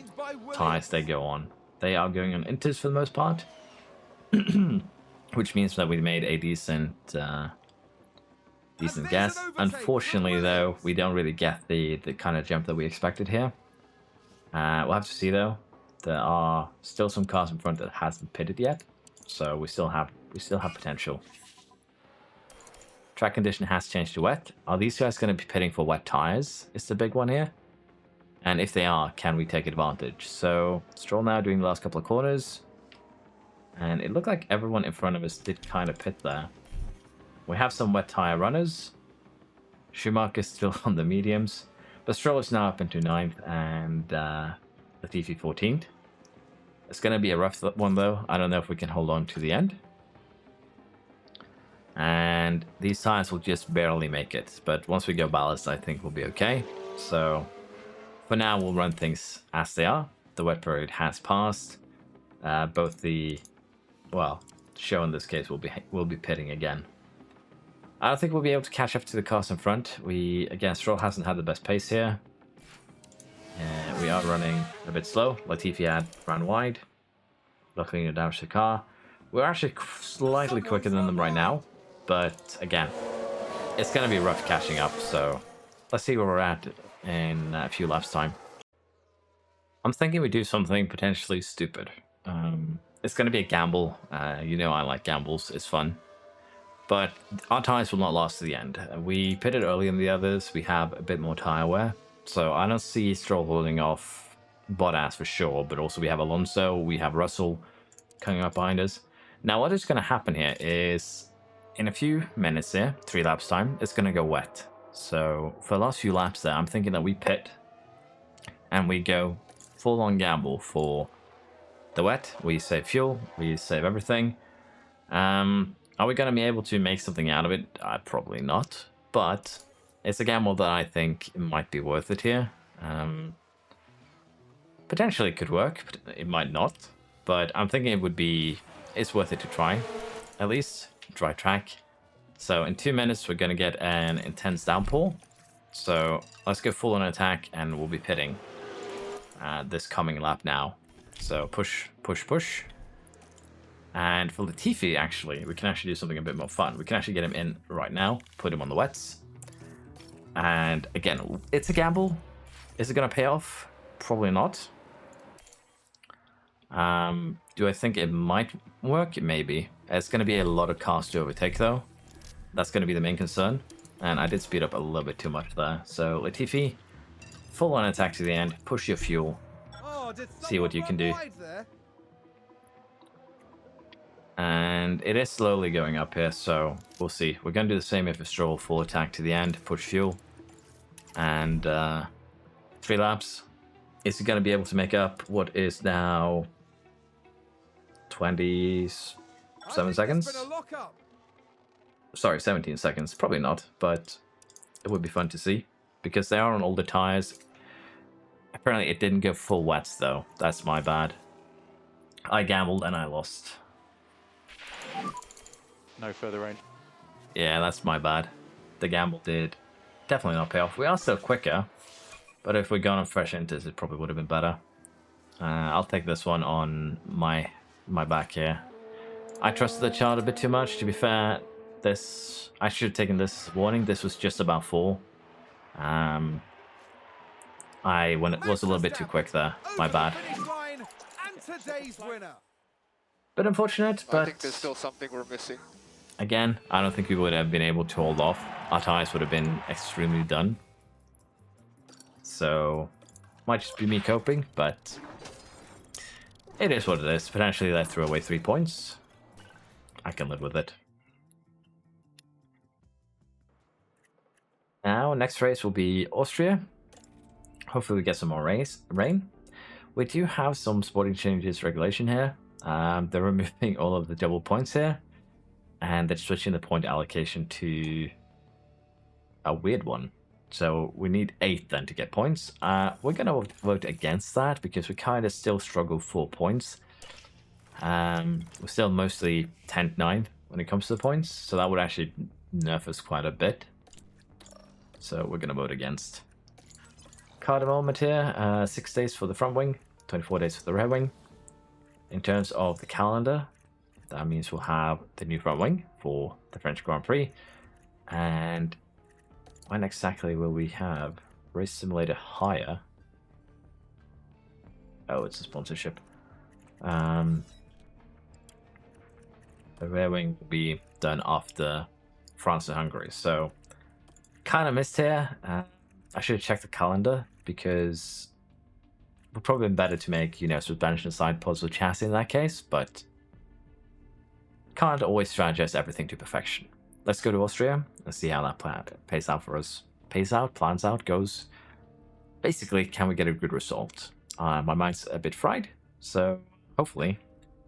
tires they go on. They are going on inters for the most part. Which means that we made a decent guess. Unfortunately, though, we don't really get the kind of jump that we expected here. We'll have to see, though. There are still some cars in front that hasn't pitted yet. So we still have potential. Track condition has changed to wet. Are these guys going to be pitting for wet tires? Is the big one here. And if they are, can we take advantage? So, Stroll now doing the last couple of corners. And it looked like everyone in front of us did kind of pit there. We have some wet tire runners. Schumacher is still on the mediums. But Stroll is now up into 9th and Latifi 14th. It's going to be a rough one though. I don't know if we can hold on to the end. And these tires will just barely make it. But once we go ballast, I think we'll be okay. So for now, we'll run things as they are. The wet period has passed. Both the, well, show in this case will be pitting again. I don't think we'll be able to catch up to the cars in front. Again, Stroll hasn't had the best pace here. We are running a bit slow. Latifi had ran wide. Luckily, no damage to the car. We're actually slightly quicker than them right now. But again, it's going to be rough catching up. So let's see where we're at in a few laps time. I'm thinking we do something potentially stupid. It's going to be a gamble. You know I like gambles. It's fun. But our tires will not last to the end. We pitted earlier than the others. We have a bit more tire wear. So I don't see Stroll holding off Bottas for sure. But also we have Alonso. We have Russell coming up behind us. Now what is going to happen here is in a few minutes here, 3 laps time, it's going to go wet. So for the last few laps there, I'm thinking that we pit and we go full on gamble for the wet. We save fuel. We save everything. Are we going to be able to make something out of it? Probably not. But it's a gamble that I think might be worth it here. Potentially it could work, but it might not. But I'm thinking it's worth it to try. At least dry track. So in 2 minutes, we're going to get an intense downpour. So let's go full on attack and we'll be pitting this coming lap now. So push, push, push. And for Latifi, actually, we can actually do something a bit more fun. We can actually get him in right now, put him on the wets. And again, it's a gamble. Is it going to pay off? Probably not. Do I think it might work? Maybe. It's going to be a lot of cars to overtake, though. That's going to be the main concern. And I did speed up a little bit too much there. So, Latifi, full on attack to the end. Push your fuel. See what you can do. And it is slowly going up here, so we'll see. We're going to do the same if a Stroll full attack to the end, push fuel. And 3 laps. Is he going to be able to make up what is now 27 seconds? Sorry, 17 seconds. Probably not, but it would be fun to see. Because they are on older tires. Apparently it didn't go full wets though. That's my bad. I gambled and I lost. No further rain. Yeah, that's my bad. The gamble did definitely not pay off. We are still quicker, but if we'd gone on fresh inters, it probably would have been better. I'll take this one on my back here. I trusted the chart a bit too much, to be fair. This, I should have taken this as a warning. This was just about 4. When it was a little bit too quick there. My bad. Bit unfortunate, but I think there's still something we're missing. Again, I don't think we would have been able to hold off. Our tires would have been extremely done. So, might just be me coping, but it is what it is. Potentially they threw away 3 points. I can live with it. Now, next race will be Austria. Hopefully we get some more rain. We do have some sporting changes regulation here. They're removing all of the double points here. And they're switching the point allocation to a weird one. So we need 8 then to get points. We're going to vote against that because we kind of still struggle for points. We're still mostly 10th, 9th when it comes to the points. So that would actually nerf us quite a bit. So we're going to vote against. Car development here, 6 days for the front wing, 24 days for the rear wing. In terms of the calendar, that means we'll have the new front wing for the French Grand Prix. And when exactly will we have Race Simulator Hire? Oh, it's a sponsorship. The rear wing will be done after France and Hungary. So, kind of missed here. I should have checked the calendar because it would probably been better to make, suspension Sidepods or chassis in that case, but can't always strategize everything to perfection. Let's go to Austria and see how that plan pays out for us. Plans out, goes. Basically, can we get a good result? My mind's a bit fried, so hopefully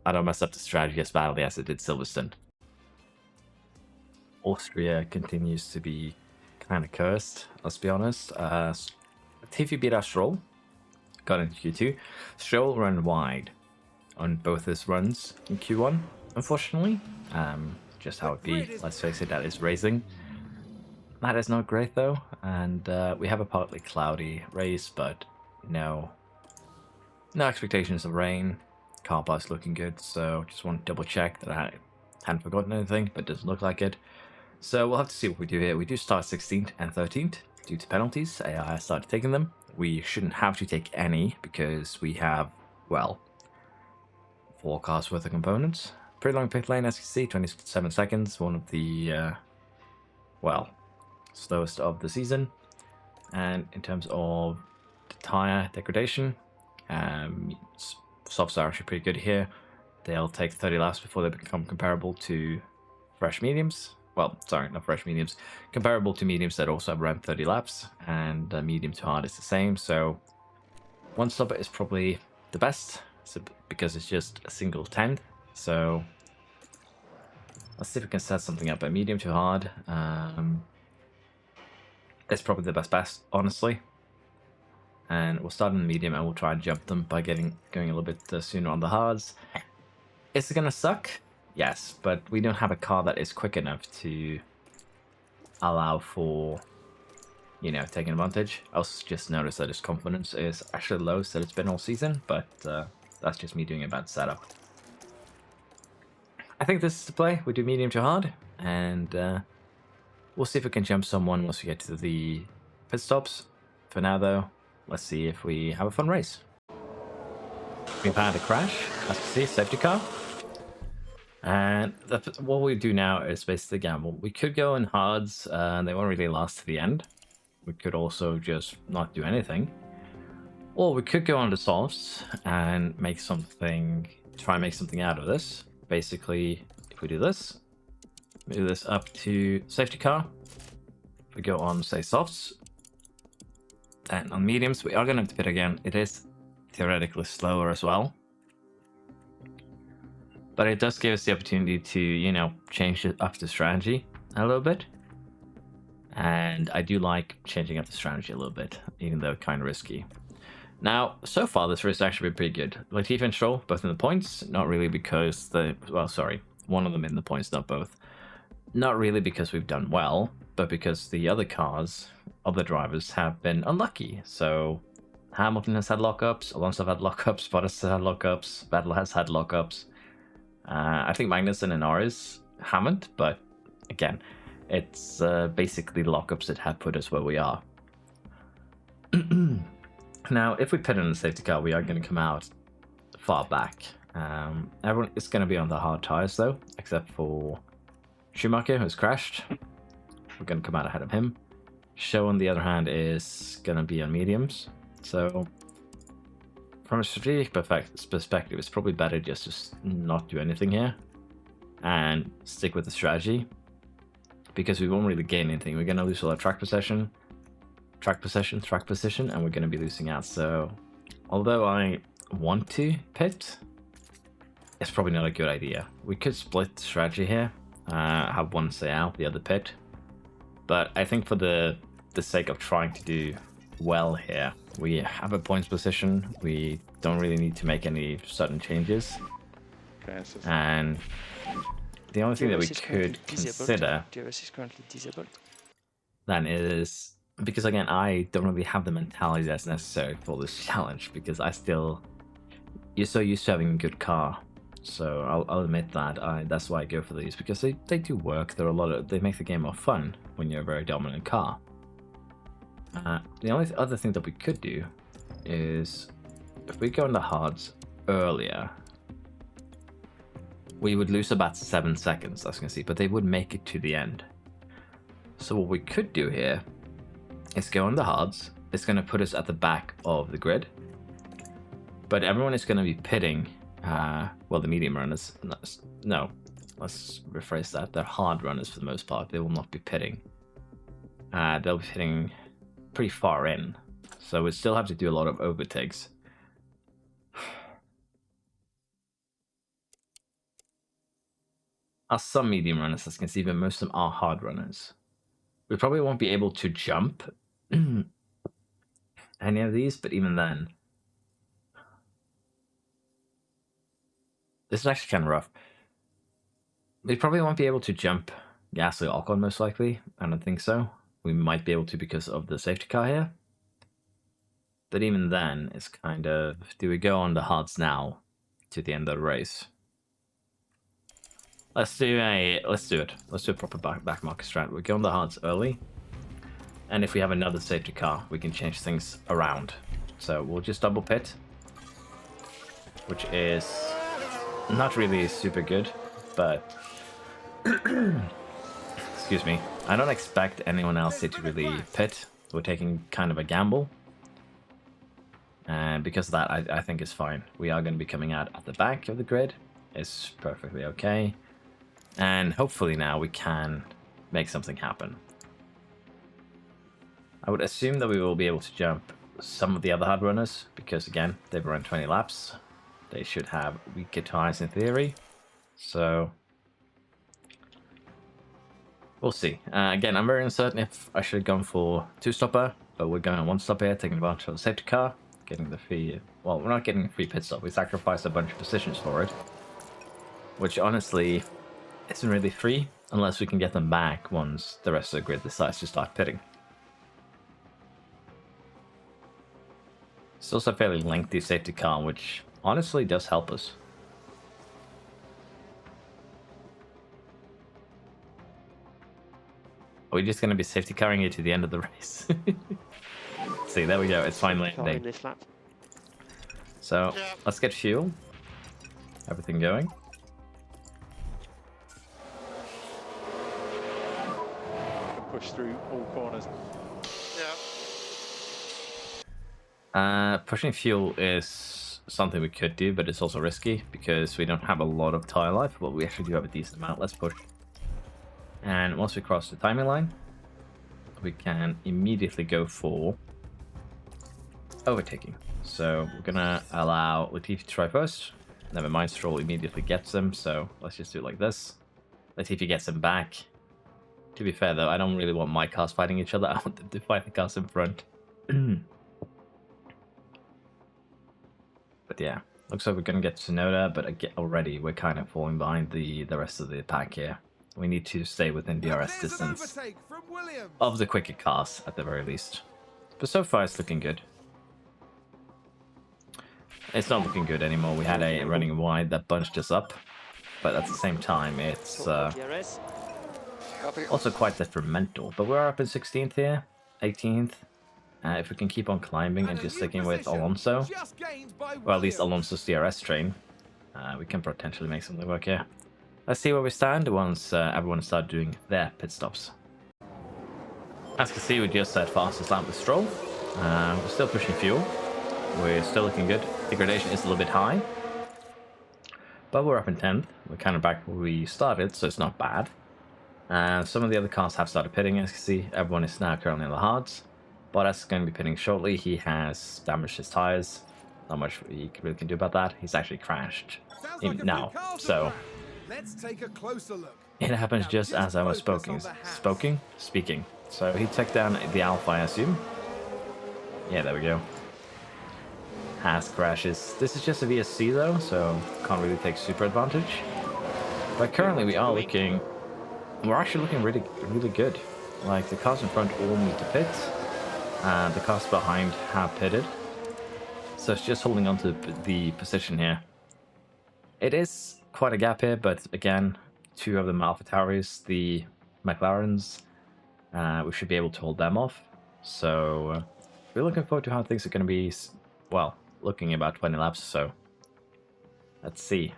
I don't mess up the strategy as badly as it did Silverstone. Austria continues to be kind of cursed, let's be honest. Latifi beat our Stroll, got into Q2. Stroll ran wide on both his runs in Q1, unfortunately. Just how it be, let's face it, that is racing. That is not great though, and we have a partly cloudy race, but no expectations of rain. Car park's looking good, so just want to double check that I hadn't forgotten anything, but it doesn't look like it. So we'll have to see what we do here. We do start 16th and 13th due to penalties. AI started taking them. We shouldn't have to take any because we have, well, 4 cars worth of components. Pretty long pit lane, as you can see, 27 seconds. One of the, slowest of the season. And in terms of the tire degradation, softs are actually pretty good here. They'll take 30 laps before they become comparable to fresh mediums. Well, sorry, not fresh mediums. Comparable to mediums that also have around 30 laps, and medium to hard is the same. So one stopper is probably the best because it's just a single 10th. So let's see if we can set something up at medium to hard. It's probably the best, honestly. And we'll start in the medium and we'll try and jump them by going a little bit sooner on the hards. Is it going to suck? Yes, but we don't have a car that is quick enough to allow for, taking advantage. I also just noticed that his confidence is actually the lowest that it's been all season, but that's just me doing a bad setup. I think this is the play. We do medium to hard, and we'll see if we can jump someone once we get to the pit stops. For now, though, let's see if we have a fun race. We've had a crash, as you can see, safety car. And what we do now is basically gamble. We could go in hards, and they won't really last to the end. We could also just not do anything. Or we could go on the softs and try and make something out of this. basically, if we do this, move this up to safety car. If we go on, say, softs, and on mediums, we are going to have to pit again. It is theoretically slower as well. But it does give us the opportunity to, you know, change it up the strategy a little bit. And I do like changing up the strategy a little bit, even though kind of risky. Now, so far, this race has actually been pretty good. Latifi and Stroll, both in the points. Not really because one of them in the points, not both. Not really because we've done well, but because the other cars, other drivers, have been unlucky. So Hamilton has had lockups, Alonso have had lockups, Bottas has had lockups, Vettel has had lockups. I think Magnussen and Norris haven't, but again, it's basically lockups that have put us where we are. Now, if we pit in the safety car, we are going to come out far back. Everyone is going to be on the hard tires, though, except for Schumacher, who's crashed. We're going to come out ahead of him. Show, on the other hand, is going to be on mediums. So, from a strategic perspective, it's probably better just to not do anything here and stick with the strategy, because we won't really gain anything. We're going to lose a lot of track position, and we're going to be losing out. So, although I want to pit, it's probably not a good idea. We could split the strategy here, have one stay out, the other pit. But I think for the sake of trying to do well here, we have a points position. We don't really need to make any sudden changes. Okay, so And the only thing that we could consider DRS is currently disabled. then is, because again, I don't really have the mentality that's necessary for this challenge, because you're so used to having a good car. So I'll admit that that's why I go for these, because they do work. They make the game more fun when you're a very dominant car. The only other thing that we could do is, if we go in the hards earlier, we would lose about 7 seconds, as you can see, but they would make it to the end. So what we could do here is go on the hards. It's going to put us at the back of the grid, but everyone is going to be pitting. Well, the medium runners, no, let's rephrase that. They're hard runners for the most part. They will not be pitting. They'll be pitting pretty far in, so we still have to do a lot of overtakes. Are some medium runners, as you can see, but most of them are hard runners. We probably won't be able to jump any of these, but even then, this is actually kind of rough. We probably won't be able to jump Gasly or Ocon, most likely. I don't think so. We might be able to because of the safety car here. But even then, it's kind of, do we go on the hards now to the end of the race? Let's do it. Let's do a proper back market strat. We go on the hards early, and if we have another safety car, we can change things around. So we'll just double pit, which is not really super good, but excuse me. I don't expect anyone else to really pit. We're taking kind of a gamble, and because of that, I think it's fine. We are going to be coming out at the back of the grid. It's perfectly okay. And hopefully now we can make something happen. I would assume that we will be able to jump some of the other hard runners, because again, they've run 20 laps. They should have weaker tires in theory. So we'll see. Again, I'm very uncertain if I should have gone for two-stopper, but we're going on one-stop here, taking advantage of the safety car, getting the free... Well, we're not getting a free pit stop. We sacrificed a bunch of positions for it, which honestly isn't really free, unless we can get them back once the rest of the grid decides to start pitting. It's also a fairly lengthy safety car, which honestly does help us. Are we just going to be safety carrying it to the end of the race? See, there we go. It's finally ending. This lap. So let's get fuel. Everything going. push through all corners. Yeah. Pushing fuel is something we could do, but it's also risky because we don't have a lot of tire life, but we actually do have a decent amount. Let's push. And once we cross the timing line, we can immediately go for overtaking. So we're gonna allow Latifi to try first. Never mind, Stroll immediately gets him, so let's just do it like this. Latifi gets him back. To be fair though, I don't really want my cars fighting each other. I want them to fight the cars in front. But yeah, looks like we're gonna get Tsunoda, but already we're kind of falling behind the rest of the pack here. We need to stay within DRS distance of the quicker cars at the very least. But so far it's looking good. It's not looking good anymore. We had a running wide that bunched us up, but at the same time it's also quite detrimental. But we're up in 16th here, 18th. If we can keep on climbing and just sticking with Alonso, or at least Alonso's DRS train, we can potentially make something work here. Let's see where we stand once everyone started doing their pit stops. As you can see, we just set fastest lap with Stroll. We're still pushing fuel. We're still looking good. Degradation is a little bit high, but we're up in 10th. We're kind of back where we started, so it's not bad. Some of the other cars have started pitting, as you can see. Everyone is now currently in the hards. Bottas is going to be pitting shortly. He has damaged his tires. Not much he really can do about that. He's actually crashed now, so let's take a closer look. it happens just as I was speaking. So he took down the Alpha, I assume. Yeah, there we go. Has crashes. This is just a VSC though, so can't really take super advantage. But currently we are looking, we're actually looking really good. Like the cars in front all need to pit. The cars behind have pitted. So it's just holding on to the position here. It is quite a gap here, but again, two of them AlphaTauris, the McLarens, we should be able to hold them off. So we're looking forward to how things are going to be, well, looking about 20 laps or so. Let's see.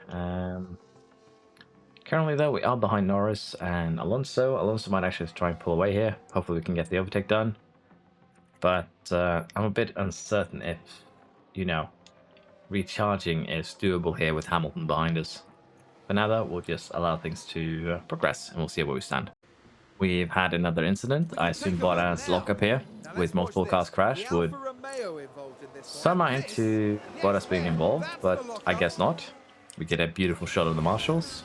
Currently though, we are behind Norris and Alonso. Alonso might actually try and pull away here. Hopefully we can get the overtake done. But I'm a bit uncertain if, you know, recharging is doable here with Hamilton behind us. For now though, we'll just allow things to progress and we'll see where we stand. We've had another incident. I assume Bottas lockup here with multiple cars crashed would somehow into Bottas being involved, but I guess not. We get a beautiful shot of the marshals.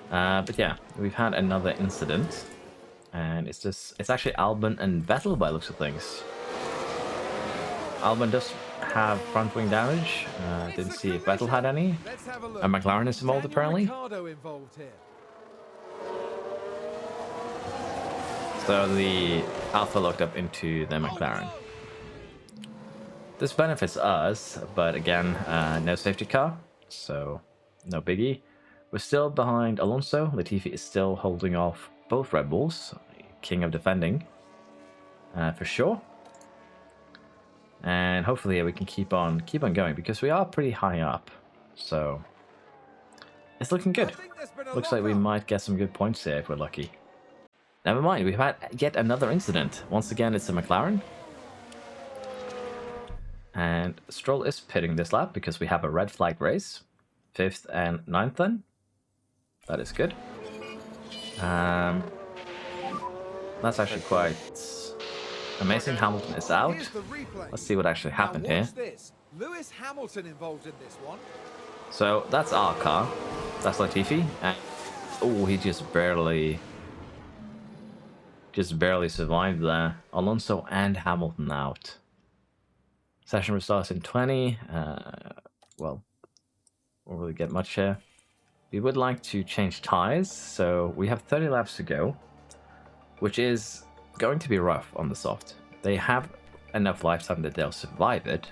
But yeah, we've had another incident. And it's actually Albon and Vettel by the looks of things. Albon does have front wing damage. Didn't see if Vettel had any. And McLaren is involved apparently. So the Alpha locked up into the McLaren. This benefits us, but again, no safety car, so no biggie. We're still behind Alonso. Latifi is still holding off both Red Bulls, king of defending, for sure. And hopefully we can keep on going because we are pretty high up. So it's looking good. Looks like we might get some good points here if we're lucky. Never mind, we've had yet another incident. Once again, it's a McLaren. And Stroll is pitting this lap because we have a red flag race. 5th and 9th then. That is good. That's actually quite amazing. Hamilton is out. Let's see what actually happened here. Lewis Hamilton involved in this one. So that's our car. That's Latifi. And oh, he just barely survived there. Alonso and Hamilton out. Session restarts in 20. Well, won't really get much here. We would like to change tires, so we have 30 laps to go, which is going to be rough on the soft. They have enough lifetime that they'll survive it,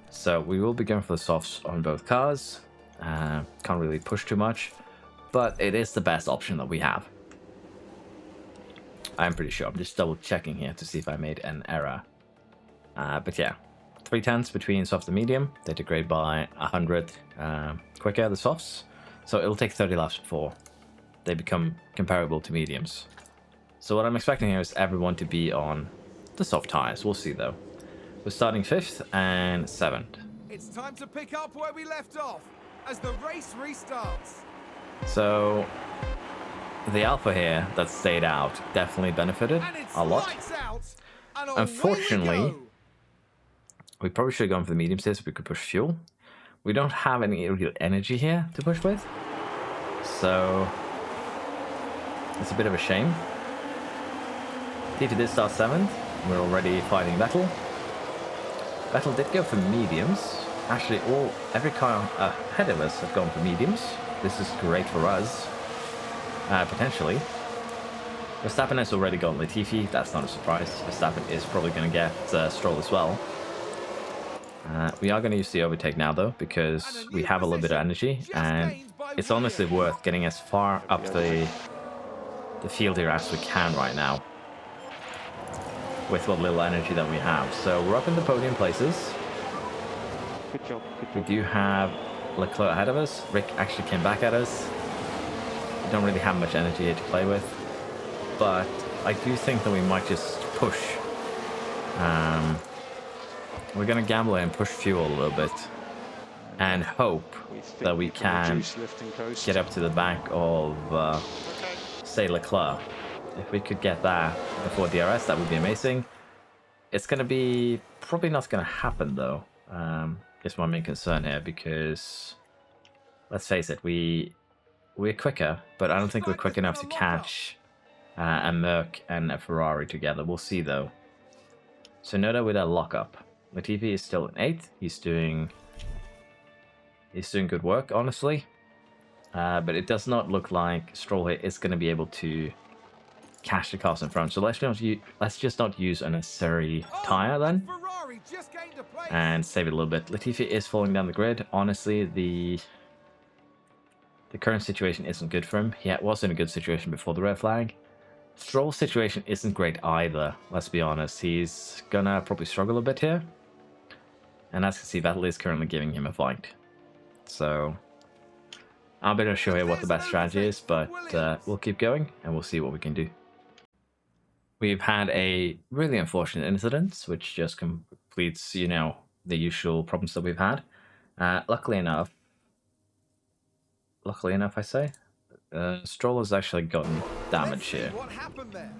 so we will be going for the softs on both cars. Can't really push too much, but it is the best option that we have. I'm pretty sure. I'm just double checking here to see if I made an error. But yeah, 3/10 between soft and medium. They degrade by 100 quicker, the softs. So it'll take 30 laps before they become comparable to mediums. So what I'm expecting here is everyone to be on the soft tires. We'll see though. We're starting 5th and 7th. It's time to pick up where we left off as the race restarts. So the Alpha here that stayed out definitely benefited And it's a lot. lights out, and away Unfortunately, we go. we probably should have gone for the mediums here so we could push fuel. We don't have any real energy here to push with, so it's a bit of a shame. Latifi did start 7th. We're already fighting Vettel. Vettel did go for mediums. Actually, every car ahead of us have gone for mediums. This is great for us, potentially. Verstappen has already got Latifi. That's not a surprise. Verstappen is probably going to get Stroll as well. We are going to use the overtake now, though, because we have a little bit of energy, and it's honestly worth getting as far up the field here as we can right now with what little energy that we have. So we're up in the podium places. Good job. We do have Leclerc ahead of us. Rick actually came back at us. We don't really have much energy here to play with, but I do think that we might just push. We're going to gamble and push fuel a little bit and hope that we can get up to the back of, say, Leclerc. If we could get that before DRS, that would be amazing. It's going to be probably not going to happen, though. Is my main concern here, because let's face it, we're quicker, but I don't think we're quick enough to catch a Merc and a Ferrari together. We'll see, though. So Noda with a lockup. Latifi is still in 8th. He's doing good work, honestly. But it does not look like Stroll here is going to be able to catch the cars in front. So let's just not use unnecessary tire then, Ferrari just gained a place. and save it a little bit. Latifi is falling down the grid. Honestly, the current situation isn't good for him. He was in a good situation before the red flag. Stroll's situation isn't great either, let's be honest. He's gonna probably struggle a bit here. And as you can see, Vettel is currently giving him a fight. So I'm not sure here what the best strategy is, but we'll keep going and we'll see what we can do. We've had a really unfortunate incident, which just completes, the usual problems that we've had. Luckily enough, I say, Stroll has actually gotten damage here, What happened there?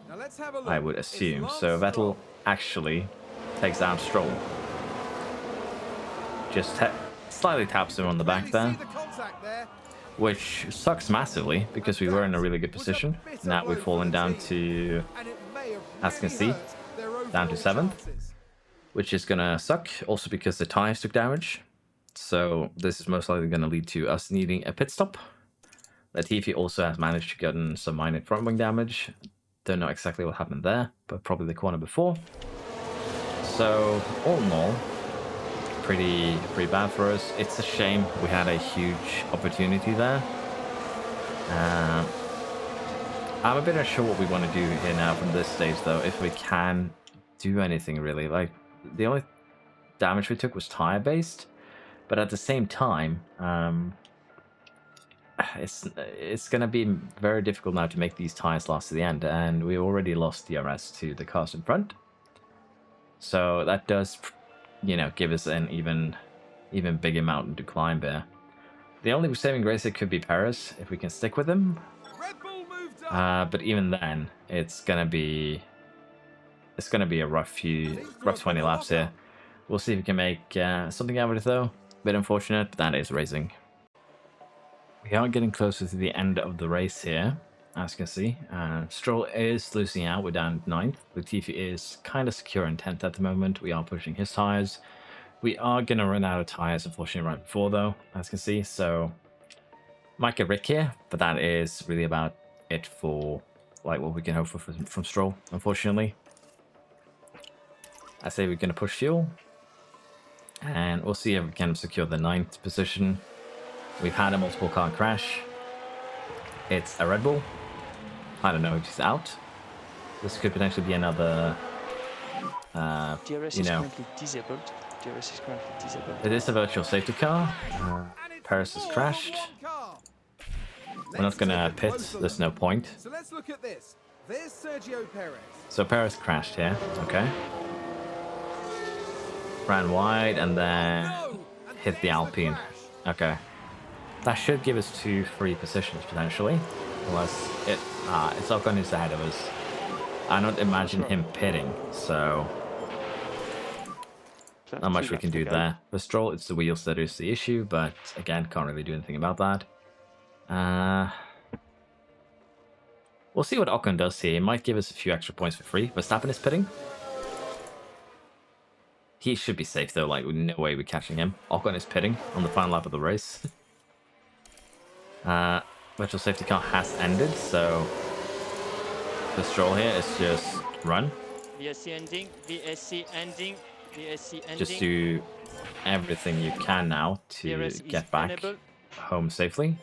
Now let's have a look. I would It's assume. Lance So Vettel Stroll. actually takes down Stroll. Just slightly taps him on the back Really there, see the contact there. which sucks massively because we were in a really good position. Now we've fallen down to, And it may have as you can really see, hurt their down to overall 7th. chances. which is gonna suck. Also because the tires took damage. So this is most likely gonna lead to us needing a pit stop. Latifi also has managed to get in some minor front wing damage. Don't know exactly what happened there, but probably the corner before. So all in all, pretty bad for us. It's a shame we had a huge opportunity there. I'm a bit unsure what we want to do here now from this stage, though, if we can do anything really. Like, the only damage we took was tire based, but at the same time, it's gonna be very difficult now to make these tires last to the end, and we already lost DRS to the cars in front. So that does, give us an even bigger mountain to climb there. The only saving grace it could be Paris if we can stick with him. Red Bull moved up. But even then, it's gonna be a rough 20 laps here. We'll see if we can make something out of it, though. Bit unfortunate, but that is racing. We are getting closer to the end of the race here, as you can see. Stroll is losing out. We're down 9th. Latifi is kind of secure in 10th at the moment. We are pushing his tires. We are going to run out of tires, unfortunately, right before, though, as you can see. So, might get Rick here, but that is really about it for what we can hope for from Stroll, unfortunately. I say we're going to push fuel, and we'll see if we can secure the 9th position. We've had a multiple car crash. It's a Red Bull. I don't know if he's out. This could potentially be another, DRS is currently disabled. DRS is currently disabled. It is a virtual safety car. And it's Paris has 4 on crashed. 1 car. We're not going to pit. There's no point. So let's look at this. There's Sergio Perez. So Paris crashed here. Okay. ran wide and then No! And hit the there's the Alpine. crash. Okay. That should give us 2 free positions potentially. Unless it's Ocon who's ahead of us. I don't imagine him pitting, so not much we can do there. For Stroll, it's the wheels that is the issue, but again, can't really do anything about that. We'll see what Ocon does here. He might give us a few extra points for free. Verstappen is pitting. He should be safe though, like no way we're catching him. Ocon is pitting on the final lap of the race. Virtual safety car has ended, so the Stroll here is just run. VSC ending, VSC ending, VSC ending. Just do everything you can now to DRS get back enabled. home safely.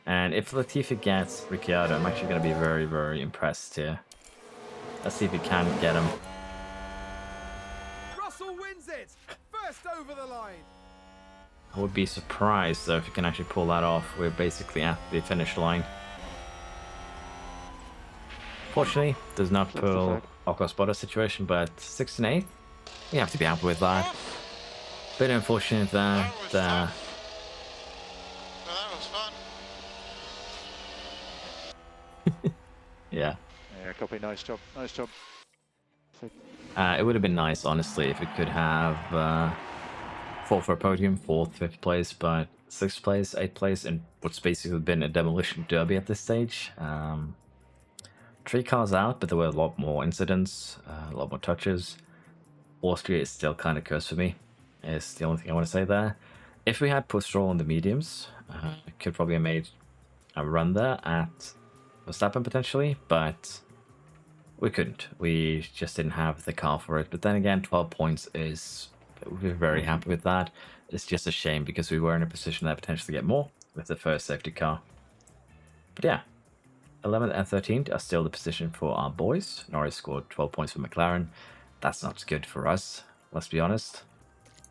And if Latifi gets Ricciardo, I'm actually going to be very, very impressed here. Let's see if we can get him. Russell wins it. First over the line. I would be surprised though if you can actually pull that off. We're basically at the finish line. Fortunately, does not pull Ocon spotter situation, but 6th and 8th, we have to be happy with that. Bit unfortunate that. That was fun. Yeah. Yeah, copy. Nice job. Nice job. It would have been nice, honestly, if we could have fought for a podium, 4th, 5th place, but 6th place, 8th place, and what's basically been a demolition derby at this stage. 3 cars out, but there were a lot more incidents, a lot more touches. Austria is still kind of cursed for me, is the only thing I want to say there. If we had put Stroll on the mediums, could probably have made a run there at Verstappen potentially, but we couldn't. We just didn't have the car for it. But then again, 12 points is... We're very happy with that. It's just a shame because we were in a position to potentially get more with the first safety car. But yeah, 11th and 13th are still the position for our boys. Norris scored 12 points for McLaren. That's not good for us, let's be honest.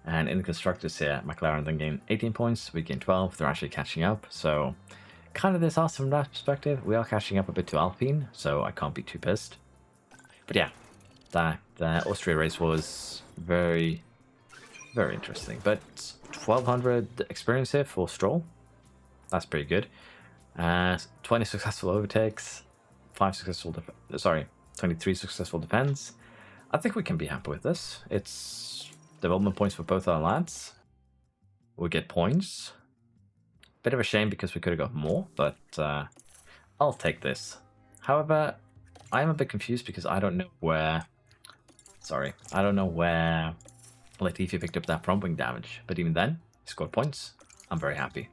And in the constructors here, McLaren then gained 18 points, we gained 12. They're actually catching up, so kind of disasters from that perspective. We are catching up a bit to Alpine, so I can't be too pissed. But yeah, that Austria race was very, very interesting. But 1200 experience here for Stroll. That's pretty good. 20 successful overtakes, 23 successful defends. I think we can be happy with this. It's development points for both our lads. We get points. Bit of a shame because we could have got more, but I'll take this. However, I'm a bit confused because I don't know where... I don't know where Latifi picked up that front wing damage. But even then, he scored points. I'm very happy.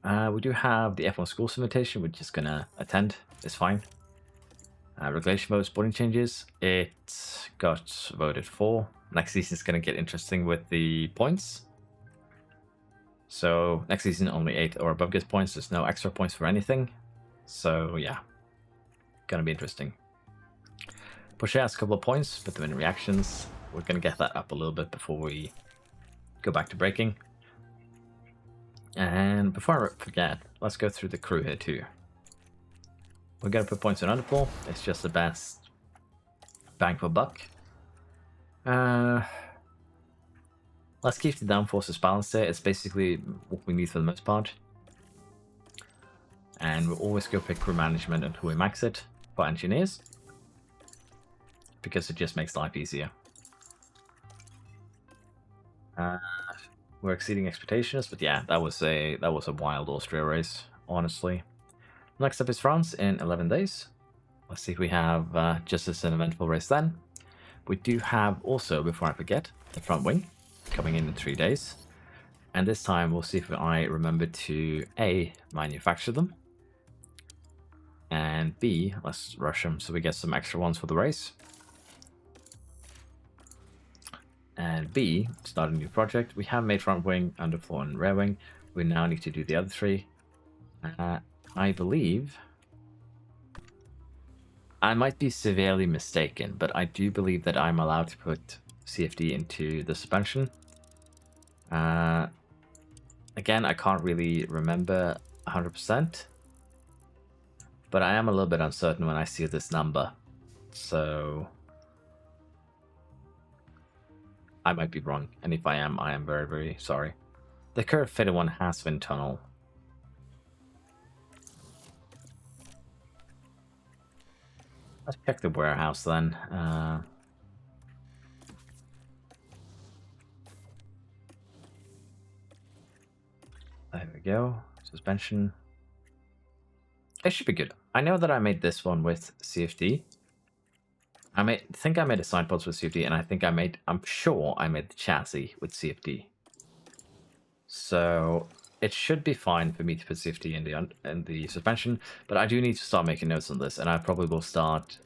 We do have the F1 Schools invitation, we're just gonna attend. It's fine. Regulation vote, sporting changes. It got voted for. Next season is gonna get interesting with the points. So next season only 8th or above gets points. There's no extra points for anything. So yeah, gonna be interesting. Porsche has a couple of points, but the minute reactions, we're gonna get that up a little bit before we go back to braking. And before I forget, let's go through the crew here too. We're gonna put points on underfloor. It's just the best bang for buck. Let's keep the downforces balanced there. It's basically what we need for the most part. And we'll always go pick crew management and who we max it for engineers, because it just makes life easier. We're exceeding expectations, but yeah, that was a wild Austria race, honestly. Next up is France in 11 days. Let's see if we have just as an eventful race then. We do have also, before I forget, the front wing coming in 3 days. And this time we'll see if I remember to A, manufacture them, and B, let's rush them so we get some extra ones for the race. And B, start a new project. We have made front wing, underfloor, and rear wing. We now need to do the other 3. I believe... I might be severely mistaken, but I do believe that I'm allowed to put CFD into the suspension. Again, I can't really remember 100%, but I am a little bit uncertain when I see this number. So I might be wrong, and if I am very, very sorry. The curved fitted one has wind tunnel. Let's check the warehouse then. There we go. Suspension. It should be good. I know that I made this one with CFD. I think I made a Sidepods with CFD, and I'm sure I made the chassis with CFD. So it should be fine for me to put CFD in the suspension, but I do need to start making notes on this, and I probably will start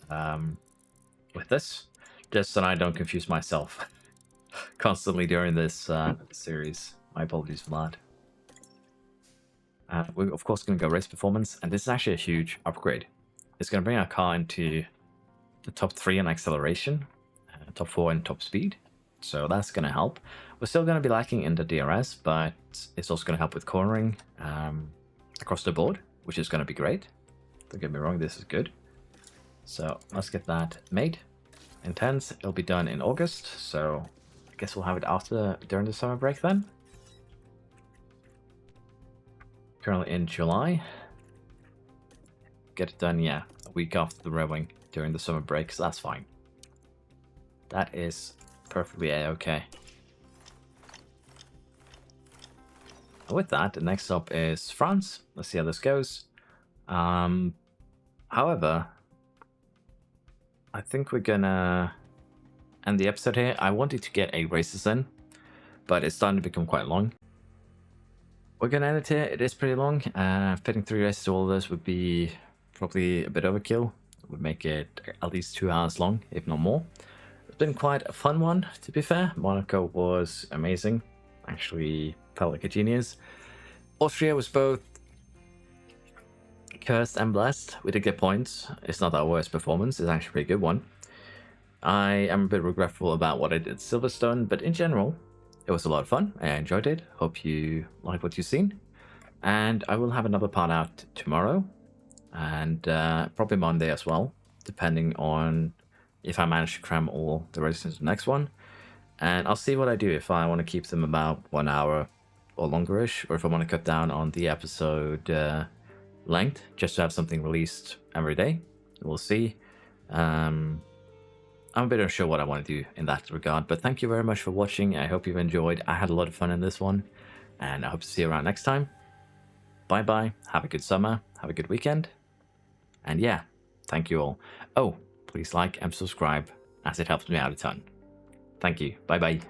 with this, just so I don't confuse myself constantly during this series. My apologies for that. We're of course going to go race performance, and this is actually a huge upgrade. It's going to bring our car into the top 3 in acceleration, top 4 in top speed, so that's going to help. We're still going to be lacking in the DRS, but it's also going to help with cornering across the board, which is going to be great. Don't get me wrong, this is good. So let's get that made. Intense, it'll be done in August, so I guess we'll have it during the summer break then. Currently in July. Get it done, yeah, a week after the rowing during the summer break, so that's fine. That is perfectly a-okay. With that, next up is France. Let's see how this goes. However, I think we're gonna end the episode here. I wanted to get 8 races in, but it's starting to become quite long. We're gonna end it here. It is pretty long. Fitting 3 races to all of this would be probably a bit overkill. It would make it at least 2 hours long, if not more. It's been quite a fun one, to be fair. Monaco was amazing. Actually felt like a genius. Austria was both cursed and blessed. We did get points. It's not our worst performance. It's actually a pretty good one. I am a bit regretful about what I did at Silverstone, but in general, it was a lot of fun. I enjoyed it. Hope you like what you've seen. And I will have another part out tomorrow, and probably Monday as well, depending on if I manage to cram all the races into the next one. And I'll see what I do, if I want to keep them about 1 hour or longer-ish, or if I want to cut down on the episode length, just to have something released every day. We'll see. I'm a bit unsure what I want to do in that regard, but thank you very much for watching. I hope you've enjoyed. I had a lot of fun in this one, and I hope to see you around next time. Bye bye, have a good summer, have a good weekend, and yeah, thank you all. Oh, please like and subscribe, as it helps me out a ton. Thank you, bye bye.